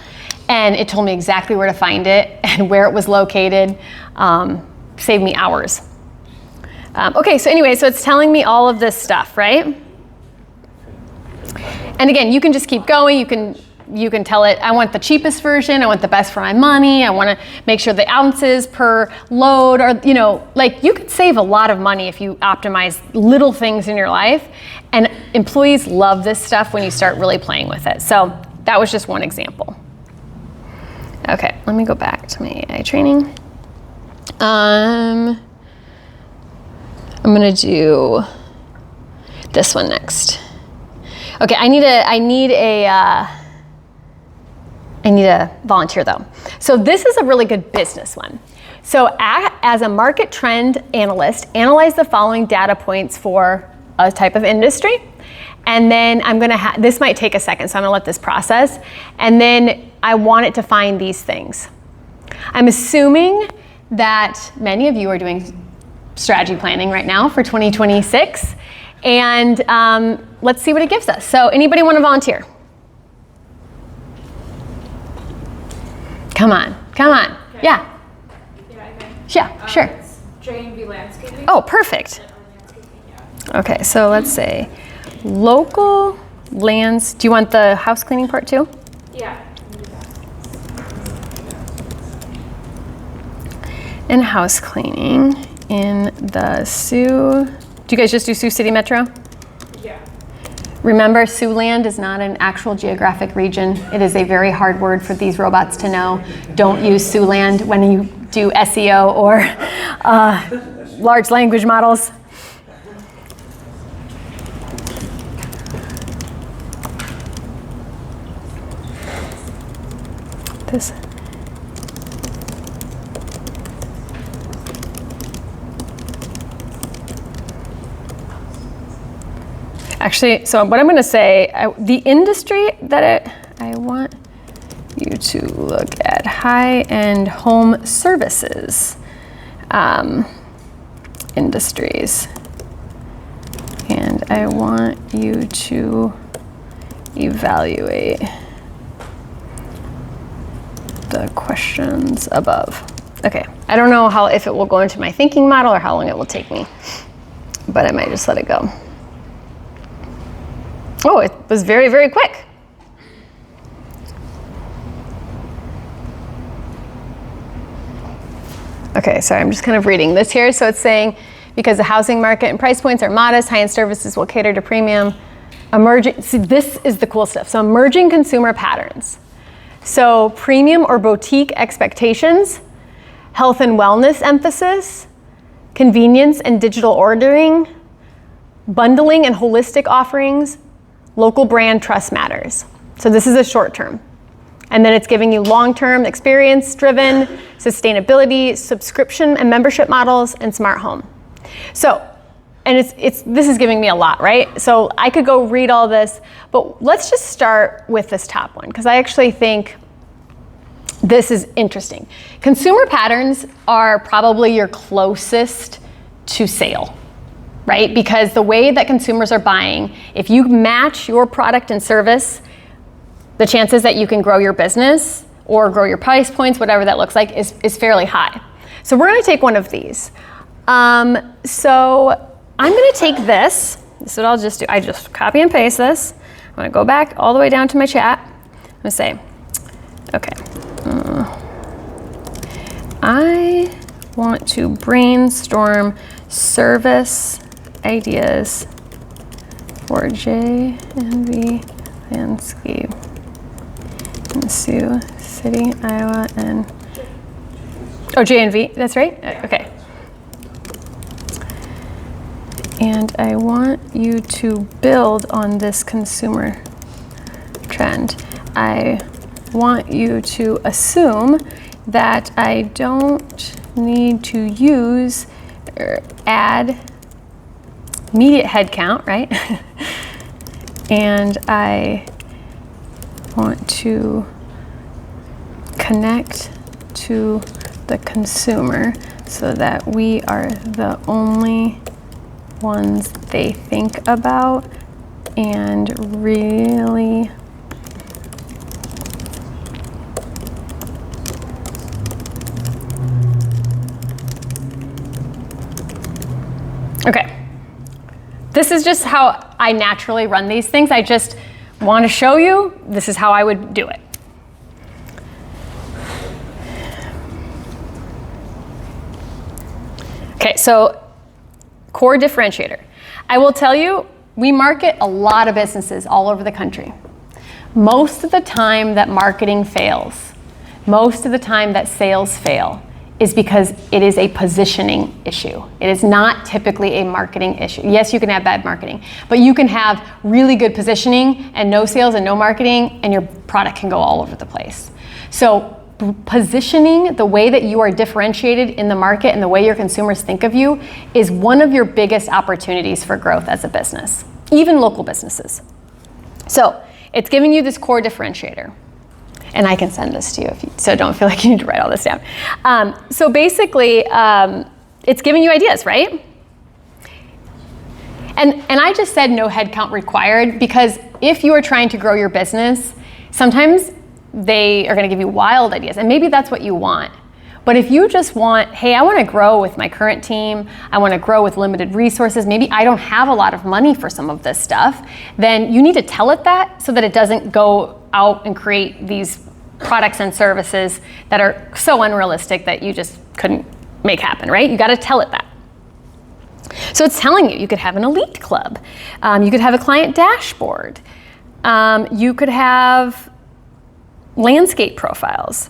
And it told me exactly where to find it and where it was located. Saved me hours. Okay, so anyway, so it's telling me all of this stuff, right? And again, you can just keep going. You can tell it, I want the cheapest version. I want the best for my money. I want to make sure the ounces per load are, like you could save a lot of money if you optimize little things in your life. And employees love this stuff when you start really playing with it. So that was just one example. Okay, let me go back to my AI training. I'm gonna do this one next. Okay, I need a volunteer though. So this is a really good business one. So as a market trend analyst, analyze the following data points for a type of industry. And then I'm gonna this might take a second, so I'm gonna let this process. And then I want it to find these things. I'm assuming that many of you are doing strategy planning right now for 2026. And let's see what it gives us. So anybody want to volunteer? Come on. Okay. Yeah. Yeah, sure. It's J&B Landscaping. Oh, perfect. Okay, so let's say local lands. Do you want the house cleaning part too? Yeah. And house cleaning in the Sioux. Do you guys just do Sioux City Metro? Yeah. Remember, Siouxland is not an actual geographic region. It is a very hard word for these robots to know. Don't use Siouxland when you do SEO or large language models. This. Actually, so what I'm going to say, the industry that I want you to look at high-end home services industries. And I want you to evaluate the questions above. Okay, I don't know if it will go into my thinking model or how long it will take me, but I might just let it go. Oh, it was very, very quick. Okay, sorry, I'm just kind of reading this here. So it's saying, because the housing market and price points are modest, high-end services will cater to premium. See, this is the cool stuff. So emerging consumer patterns. So premium or boutique expectations, health and wellness emphasis, convenience and digital ordering, bundling and holistic offerings, local brand trust matters. So this is a short term. And then it's giving you long-term experience-driven, sustainability, subscription and membership models, and smart home. So, and this is giving me a lot, right? So I could go read all this, but let's just start with this top one, because I actually think this is interesting. Consumer patterns are probably your closest to sale, right? Because the way that consumers are buying, if you match your product and service, the chances that you can grow your business or grow your price points, whatever that looks like, is fairly high. So we're gonna take one of these. So I'm gonna take this. This is what I'll just do. I just copy and paste this. I'm gonna go back all the way down to my chat. I'm gonna say, okay. I want to brainstorm service ideas for JNV Landscape in Sioux City, Iowa, and JNV, that's right? Okay. And I want you to build on this consumer trend. I want you to assume that I don't need to use or add immediate headcount, right? And I want to connect to the consumer so that we are the only ones they think about and really okay. This is just how I naturally run these things. I just want to show you this is how I would do it. Okay, so core differentiator. I will tell you, we market a lot of businesses all over the country. Most of the time that marketing fails, most of the time that sales fail, is because it is a positioning issue. It is not typically a marketing issue. Yes, you can have bad marketing, but you can have really good positioning and no sales and no marketing, and your product can go all over the place. So positioning, the way that you are differentiated in the market and the way your consumers think of you, is one of your biggest opportunities for growth as a business, even local businesses. So it's giving you this core differentiator. And I can send this to you, so don't feel like you need to write all this down. So basically, it's giving you ideas, right? And I just said no headcount required, because if you are trying to grow your business, sometimes they are gonna give you wild ideas, and maybe that's what you want. But if you just want, hey, I wanna grow with my current team, I wanna grow with limited resources, maybe I don't have a lot of money for some of this stuff, then you need to tell it that so that it doesn't go out and create these products and services that are so unrealistic that you just couldn't make happen, right? You gotta tell it that. So it's telling you could have an elite club. You could have a client dashboard. You could have landscape profiles.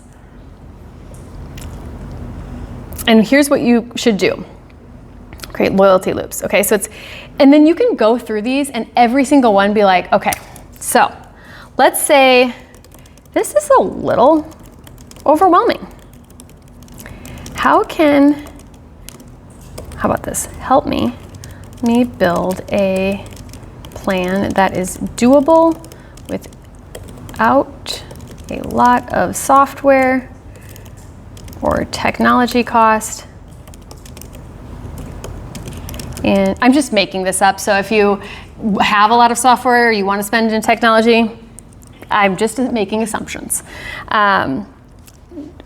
And here's what you should do. Create loyalty loops. Okay, so and then you can go through these and every single one be like, okay, so let's say this is a little overwhelming. How about this? Help me build a plan that is doable without a lot of software or technology cost. And I'm just making this up, so if you have a lot of software or you want to spend in technology, I'm just making assumptions. A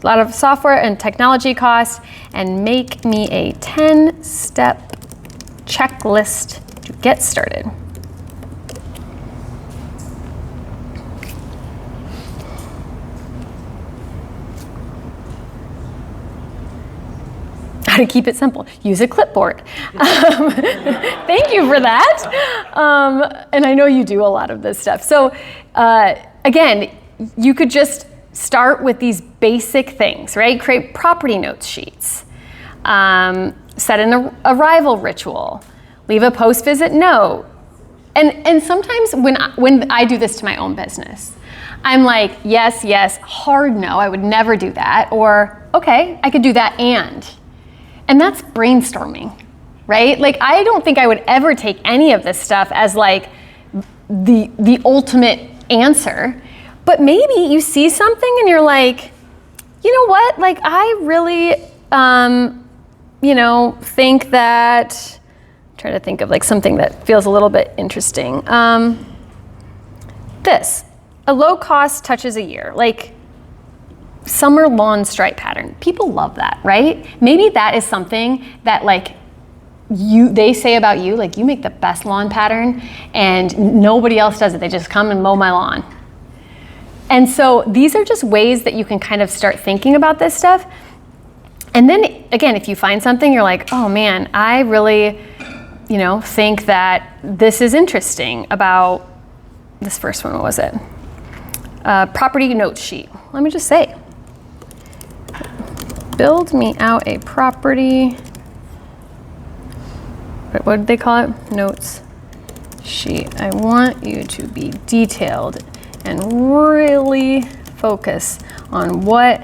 lot of software and technology costs, and make me a 10-step checklist to get started. How to keep it simple. Use a clipboard. Thank you for that. And I know you do a lot of this stuff. So again, you could just start with these basic things, right? Create property notes sheets. Set an arrival ritual. Leave a post-visit note. And sometimes when I do this to my own business, I'm like, yes, hard no, I would never do that. Or, okay, I could do that and that's brainstorming, right? Like, I don't think I would ever take any of this stuff as like the ultimate answer, but maybe you see something and you're like, you know what? Like, I really, think that, try to think of like something that feels a little bit interesting. This, a low cost touches a year. Like, summer lawn stripe pattern. People love that, right? Maybe that is something that like they say about you, like you make the best lawn pattern and nobody else does it. They just come and mow my lawn. And so these are just ways that you can kind of start thinking about this stuff. And then again, if you find something, you're like, oh man, I really, think that this is interesting about this first one. What was it? Property note sheet. Let me just say, build me out a property, what did they call it? Notes sheet. I want you to be detailed and really focus on what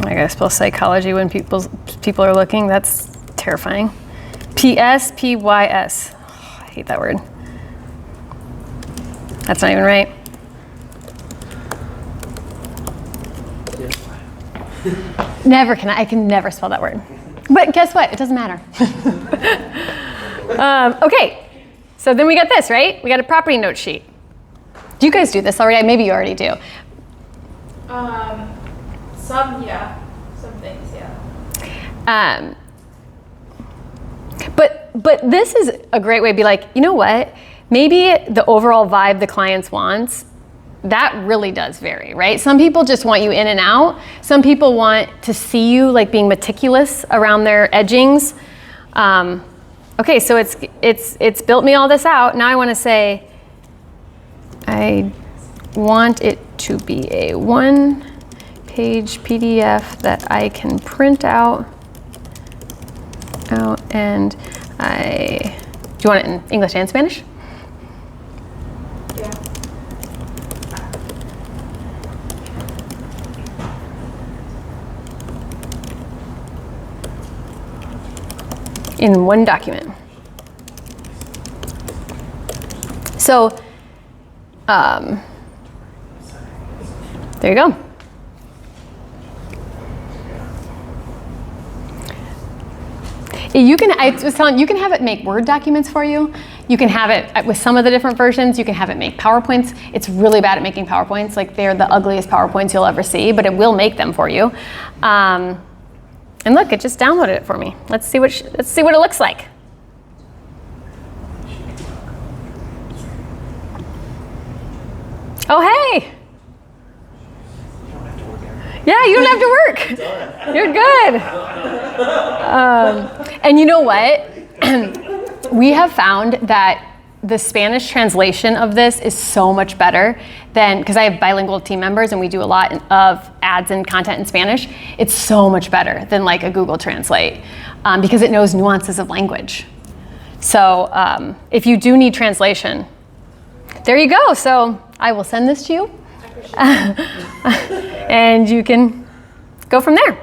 I gotta spell psychology when people are looking. That's terrifying. PSPYS. Oh, I hate that word. That's not even right. I can never spell that word. But guess what? It doesn't matter. Okay, so then we got this, right? We got a property note sheet. Do you guys do this already? Maybe you already do. Some things, yeah. But this is a great way to be like, you know what? Maybe the overall vibe the clients wants, that really does vary, right? Some people just want you in and out. Some people want to see you like being meticulous around their edgings. Okay, so it's built me all this out. Now I want to say, I want it to be a 1-page PDF that I can print out and do you want it in English and Spanish? Yeah. In one document. So, there you go. I was telling you can have it make Word documents for you. You can have it with some of the different versions. You can have it make PowerPoints. It's really bad at making PowerPoints. Like, they're the ugliest PowerPoints you'll ever see, but it will make them for you. And look, it just downloaded it for me. Let's see what it looks like. Oh, hey. Yeah, you don't have to work. You're good. And you know what? We have found that the Spanish translation of this is so much better than, because I have bilingual team members and we do a lot of ads and content in Spanish. It's so much better than like a Google Translate because it knows nuances of language. So if you do need translation, there you go. So I will send this to you and you can go from there.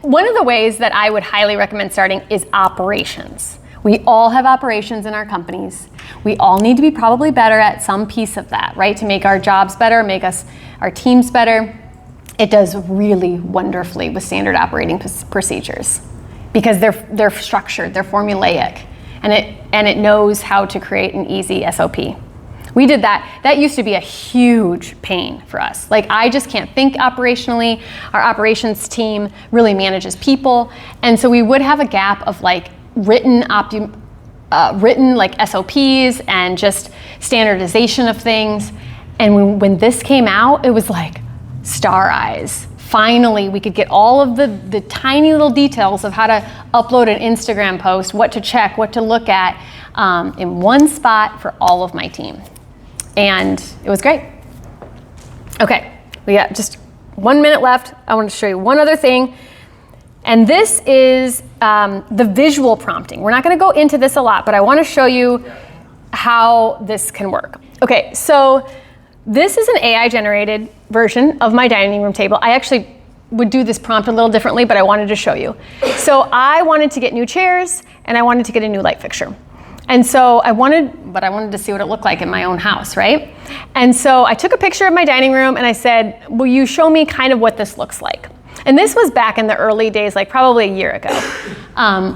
One of the ways that I would highly recommend starting is operations. We all have operations in our companies. We all need to be probably better at some piece of that, right? To make our jobs better, make our teams better. It does really wonderfully with standard operating procedures because they're structured, they're formulaic, and it knows how to create an easy SOP. We did that. That used to be a huge pain for us. Like, I just can't think operationally. Our operations team really manages people. And so we would have a gap of like written like SOPs and just standardization of things. And when this came out, it was like star eyes. Finally, we could get all of the tiny little details of how to upload an Instagram post, what to check, what to look at in one spot for all of my team. And it was great. Okay, we got just 1 minute left. I want to show you one other thing. And this is the visual prompting. We're not going to go into this a lot, but I want to show you how this can work. Okay, so this is an AI-generated version of my dining room table. I actually would do this prompt a little differently, but I wanted to show you. So I wanted to get new chairs, and I wanted to get a new light fixture. And so I wanted to see what it looked like in my own house, right? And so I took a picture of my dining room, and I said, will you show me kind of what this looks like? And this was back in the early days, like probably a year ago,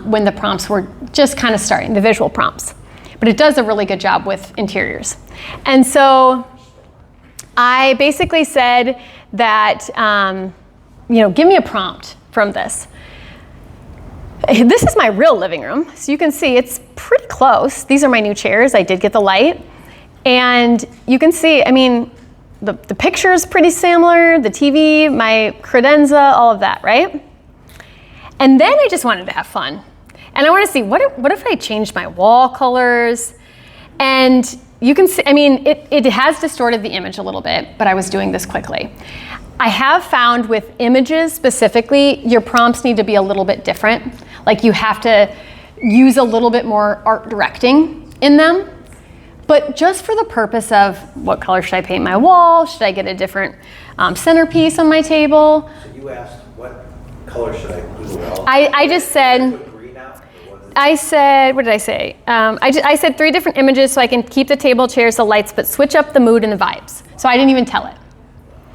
when the prompts were just kind of starting, the visual prompts. But it does a really good job with interiors. And so I basically said that, give me a prompt from this. This is my real living room. So you can see it's pretty close. These are my new chairs. I did get the light. And you can see, I mean, the picture is pretty similar, the TV, my credenza, all of that, right? And then I just wanted to have fun. And I want to see, what if I changed my wall colors? And you can see, I mean, it has distorted the image a little bit, but I was doing this quickly. I have found with images specifically, your prompts need to be a little bit different. Like, you have to use a little bit more art directing in them. But just for the purpose of what color should I paint my wall? Should I get a different centerpiece on my table? So you asked, what color should I do the wall? I just said, what did I say? I said 3 different images so I can keep the table, chairs, the lights, but switch up the mood and the vibes. So I didn't even tell it.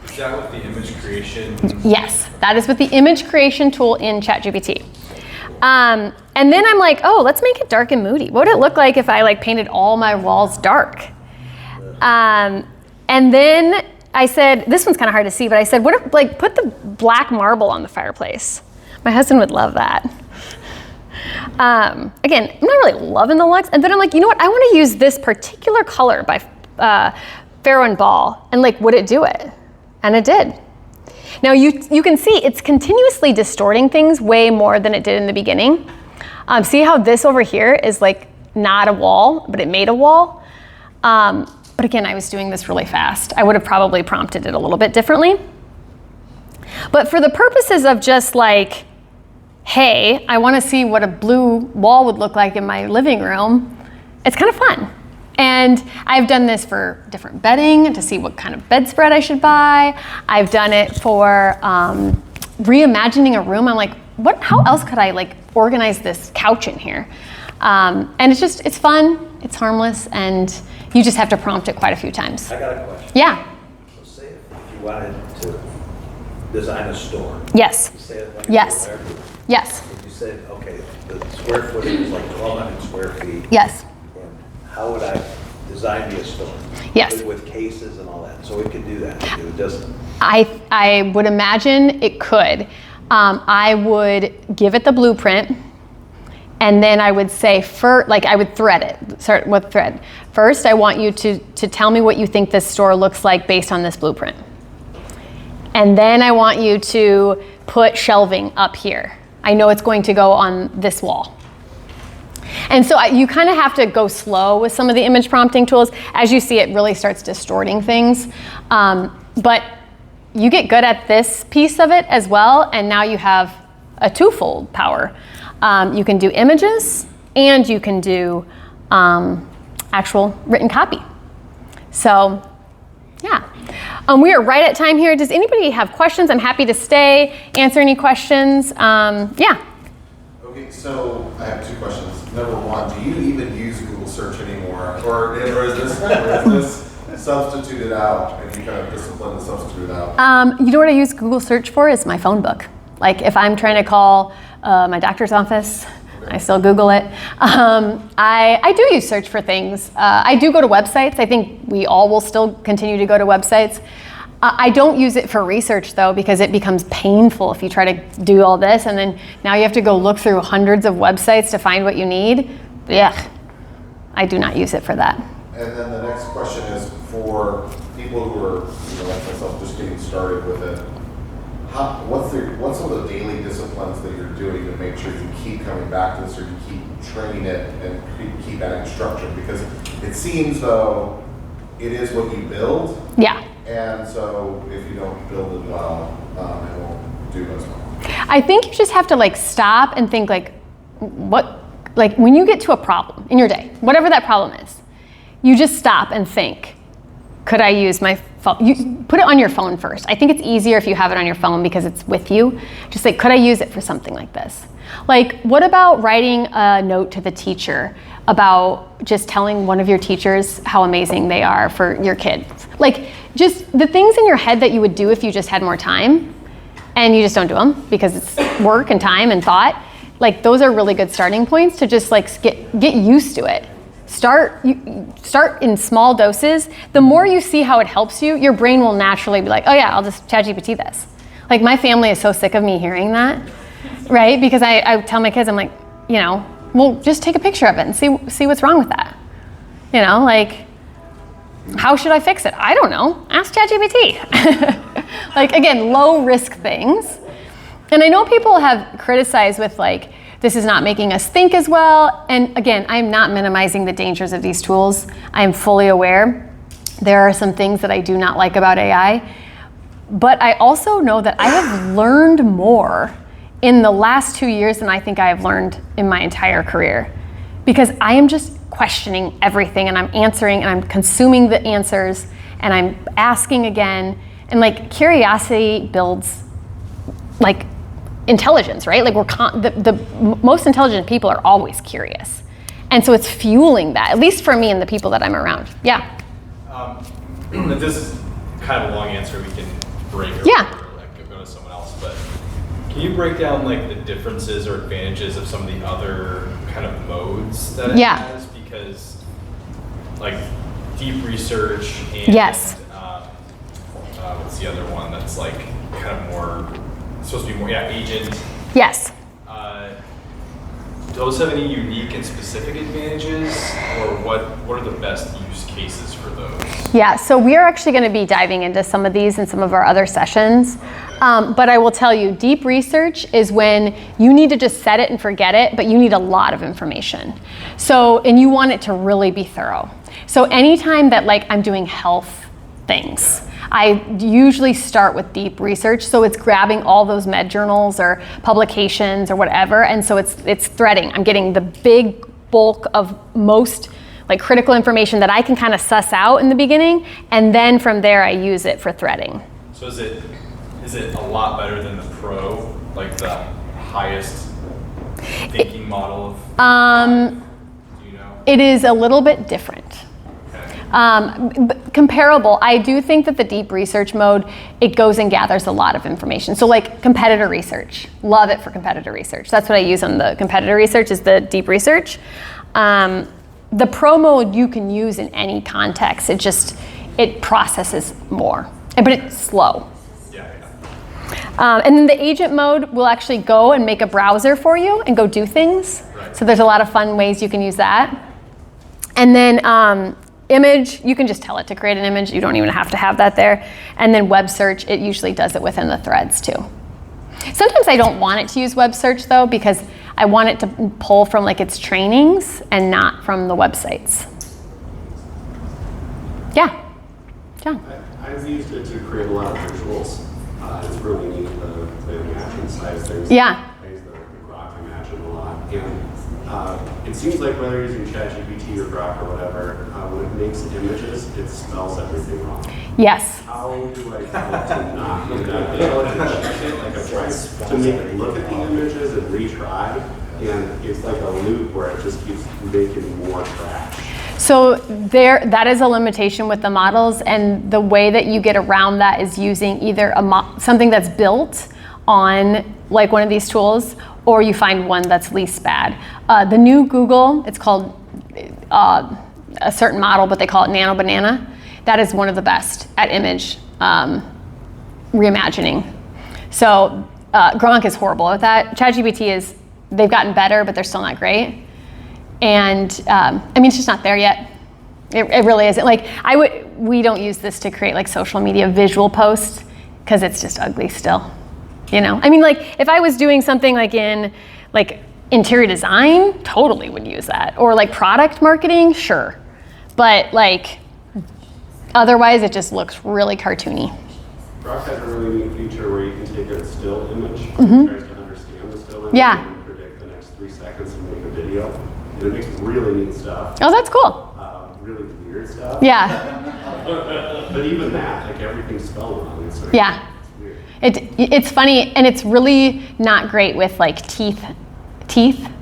Is that with the image creation? Yes, that is with the image creation tool in ChatGPT. And then I'm like, oh, let's make it dark and moody. What would it look like if I like painted all my walls dark? And then I said, this one's kind of hard to see, but I said, what if, like, put the black marble on the fireplace? My husband would love that. Again, I'm not really loving the looks. And then I'm like, you know what? I want to use this particular color by Farrow and Ball. And like, would it do it? And it did. Now you can see it's continuously distorting things way more than it did in the beginning. See how this over here is like not a wall, but it made a wall? But again, I was doing this really fast. I would have probably prompted it a little bit differently. But for the purposes of just like, hey, I want to see what a blue wall would look like in my living room, it's kind of fun. And I've done this for different bedding to see what kind of bedspread I should buy. I've done it for reimagining a room. I'm like, how else could I like organize this couch in here? And it's fun, it's harmless, and you just have to prompt it quite a few times. I got a question. Yeah. So say if you wanted to design a store. Yes. You say it like Yes. a store. Yes. If you said, okay, the square footage is like 1,200 square feet. Yes. And how would I design me a store? Yes. With cases and all that. So it could do that. It doesn't. I would imagine it could. I would give it the blueprint, and then I would say, I would thread it, start with thread. First, I want you to tell me what you think this store looks like based on this blueprint. And then I want you to put shelving up here. I know it's going to go on this wall. And so you kind of have to go slow with some of the image prompting tools. As you see, it really starts distorting things. But you get good at this piece of it as well, and now you have a twofold power. You can do images, and you can do actual written copy. So, yeah. We are right at time here. Does anybody have questions? I'm happy to stay, answer any questions. Yeah. Okay, so I have two questions. Number one, do you even use Google search anymore? Or is this substituted out and you kind of discipline to substitute it out? You know what I use Google search for is my phone book. Like if I'm trying to call my doctor's office, I still Google it. I do use search for things. I do go to websites. I think we all will still continue to go to websites. I don't use it for research though, because it becomes painful if you try to do all this and then now you have to go look through hundreds of websites to find what you need. Yeah, I do not use it for that. And then the next question is for people who are, like myself, just getting started with it. What's some of the daily disciplines that you're doing to make sure you keep coming back to this, or you keep training it and keep adding structure? Because it seems though it is what you build. Yeah. And so if you don't build it well, it won't do as well. I think you just have to stop and think when you get to a problem in your day, whatever that problem is, you just stop and think, could I use my phone? You put it on your phone first. I think it's easier if you have it on your phone because it's with you. Just could I use it for something like this? What about writing a note to the teacher about just telling one of your teachers how amazing they are for your kids? Just the things in your head that you would do if you just had more time and you just don't do them because it's work and time and thought. Those are really good starting points to just get used to it. Start in small doses. The more you see how it helps you, your brain will naturally be like, oh yeah, I'll just ChatGPT this. My family is so sick of me hearing that, right? Because I tell my kids, I'm like, well, just take a picture of it and see what's wrong with that. How should I fix it? I don't know. Ask ChatGPT. Again, low risk things. And I know people have criticized with this is not making us think as well. And again, I'm not minimizing the dangers of these tools. I am fully aware. There are some things that I do not like about AI. But I also know that I have learned more in the last 2 years than I think I have learned in my entire career. Because I am just questioning everything and I'm answering and I'm consuming the answers and I'm asking again. And curiosity builds intelligence, right? The most intelligent people are always curious. And so it's fueling that, at least for me and the people that I'm around. Yeah. This is kind of a long answer. We can break or yeah. Go to someone else. But can you break down the differences or advantages of some of the other kind of modes that it has? Because deep research and yes. What's the other one that's kind of more supposed to be more agent? Yes. Do those have any unique and specific advantages, or what are the best use cases for those? Yeah, so we are actually going to be diving into some of these in some of our other sessions. But I will tell you, deep research is when you need to just set it and forget it, but you need a lot of information. And you want it to really be thorough. So anytime that I'm doing health things, I usually start with deep research. So it's grabbing all those med journals or publications or whatever. And so it's threading. I'm getting the big bulk of most critical information that I can kind of suss out in the beginning. And then from there, I use it for threading. So is it a lot better than the Pro, the highest thinking model of? Do you know? It is a little bit different. Comparable, I do think that the deep research mode, it goes and gathers a lot of information. So competitor research, love it for competitor research. That's what I use on the competitor research is the deep research. The Pro mode you can use in any context. It processes more, but it's slow. And then the agent mode will actually go and make a browser for you and go do things. Right. So there's a lot of fun ways you can use that. And then image, you can just tell it to create an image. You don't even have to have that there. And then web search, it usually does it within the threads too. Sometimes I don't want it to use web search though, because I want it to pull from like its trainings and not from the websites. Yeah, John. I've used it to create a lot of visuals. It's really neat, the imagine side of things. Yeah. I use the Grok imagine a lot. And it seems like whether you're using ChatGPT or Grok or whatever, when it makes images, it spells everything wrong. Yes. How do I tell it to not do that? Like I've tried to make it look at the images and retry, and it's like a loop where it just keeps making more trash. So that is a limitation with the models, and the way that you get around that is using either something that's built on like one of these tools, or you find one that's least bad. The new Google, it's called a certain model, but they call it Nano Banana. That is one of the best at image reimagining. So Gronk is horrible at that. ChatGPT they've gotten better, but they're still not great. And I mean, it's just not there yet. It really isn't. Like we don't use this to create like social media visual posts because it's just ugly still. You know, I mean, like if I was doing something like in like interior design, totally would use that. Or like product marketing, sure. But like otherwise, it just looks really cartoony. Grok has a really neat feature where you can take a still image, and tries to understand the still image, and predict the next 3 seconds and make a video. And it makes really neat stuff. Oh, that's cool. Really weird stuff. Yeah. But even that, like everything's spelled wrong. It's like, Yeah. it's weird. It's funny, and it's really not great with like teeth,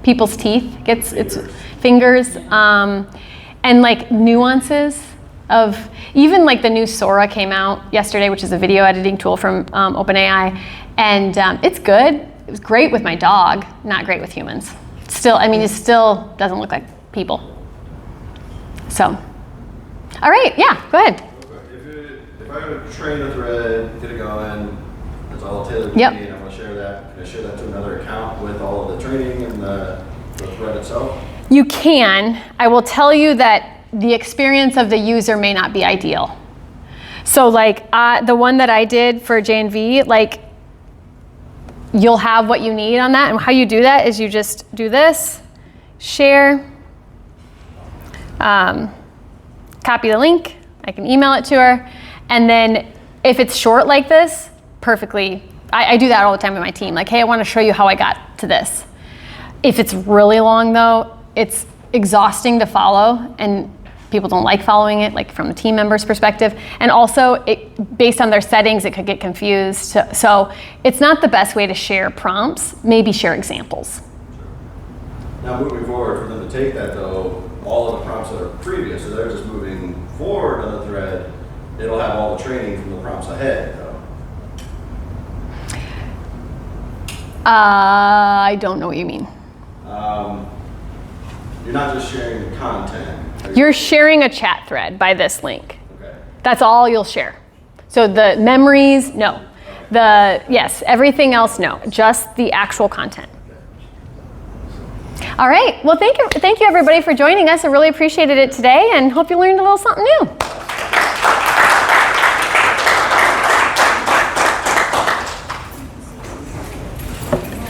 people's teeth. It's fingers, and like nuances of even like the new Sora came out yesterday, which is a video editing tool from OpenAI, and it's good. It was great with my dog, not great with humans. Still, I mean, it still doesn't look like people. So, all right, yeah, go ahead. If I were to train a thread, get it going, it's all tailored to Yep. me, and I want to share that. Can I share that to another account with all of the training and the thread itself? You can. I will tell you that the experience of the user may not be ideal. So like the one that I did for JNV, like you'll have what you need on that. And how you do that is you just do this, share, copy the link, I can email it to her. And then if it's short like this, perfectly, I do that all the time with my team. Like, hey, I want to show you how I got to this. If it's really long though, it's exhausting to follow, and people don't like following it, like from the team member's perspective. And also, based on their settings, it could get confused. So it's not the best way to share prompts, maybe share examples. Now, moving forward, for them to take that though, all of the prompts that are previous, so they're just moving forward on the thread, it'll have all the training from the prompts ahead though. I don't know what you mean. You're not just sharing the content. You're sharing a chat thread by this link. Okay. That's all you'll share. So the memories, no. Yes, everything else, no. Just the actual content. All right. Well, thank you everybody for joining us. I really appreciated it today, and hope you learned a little something new.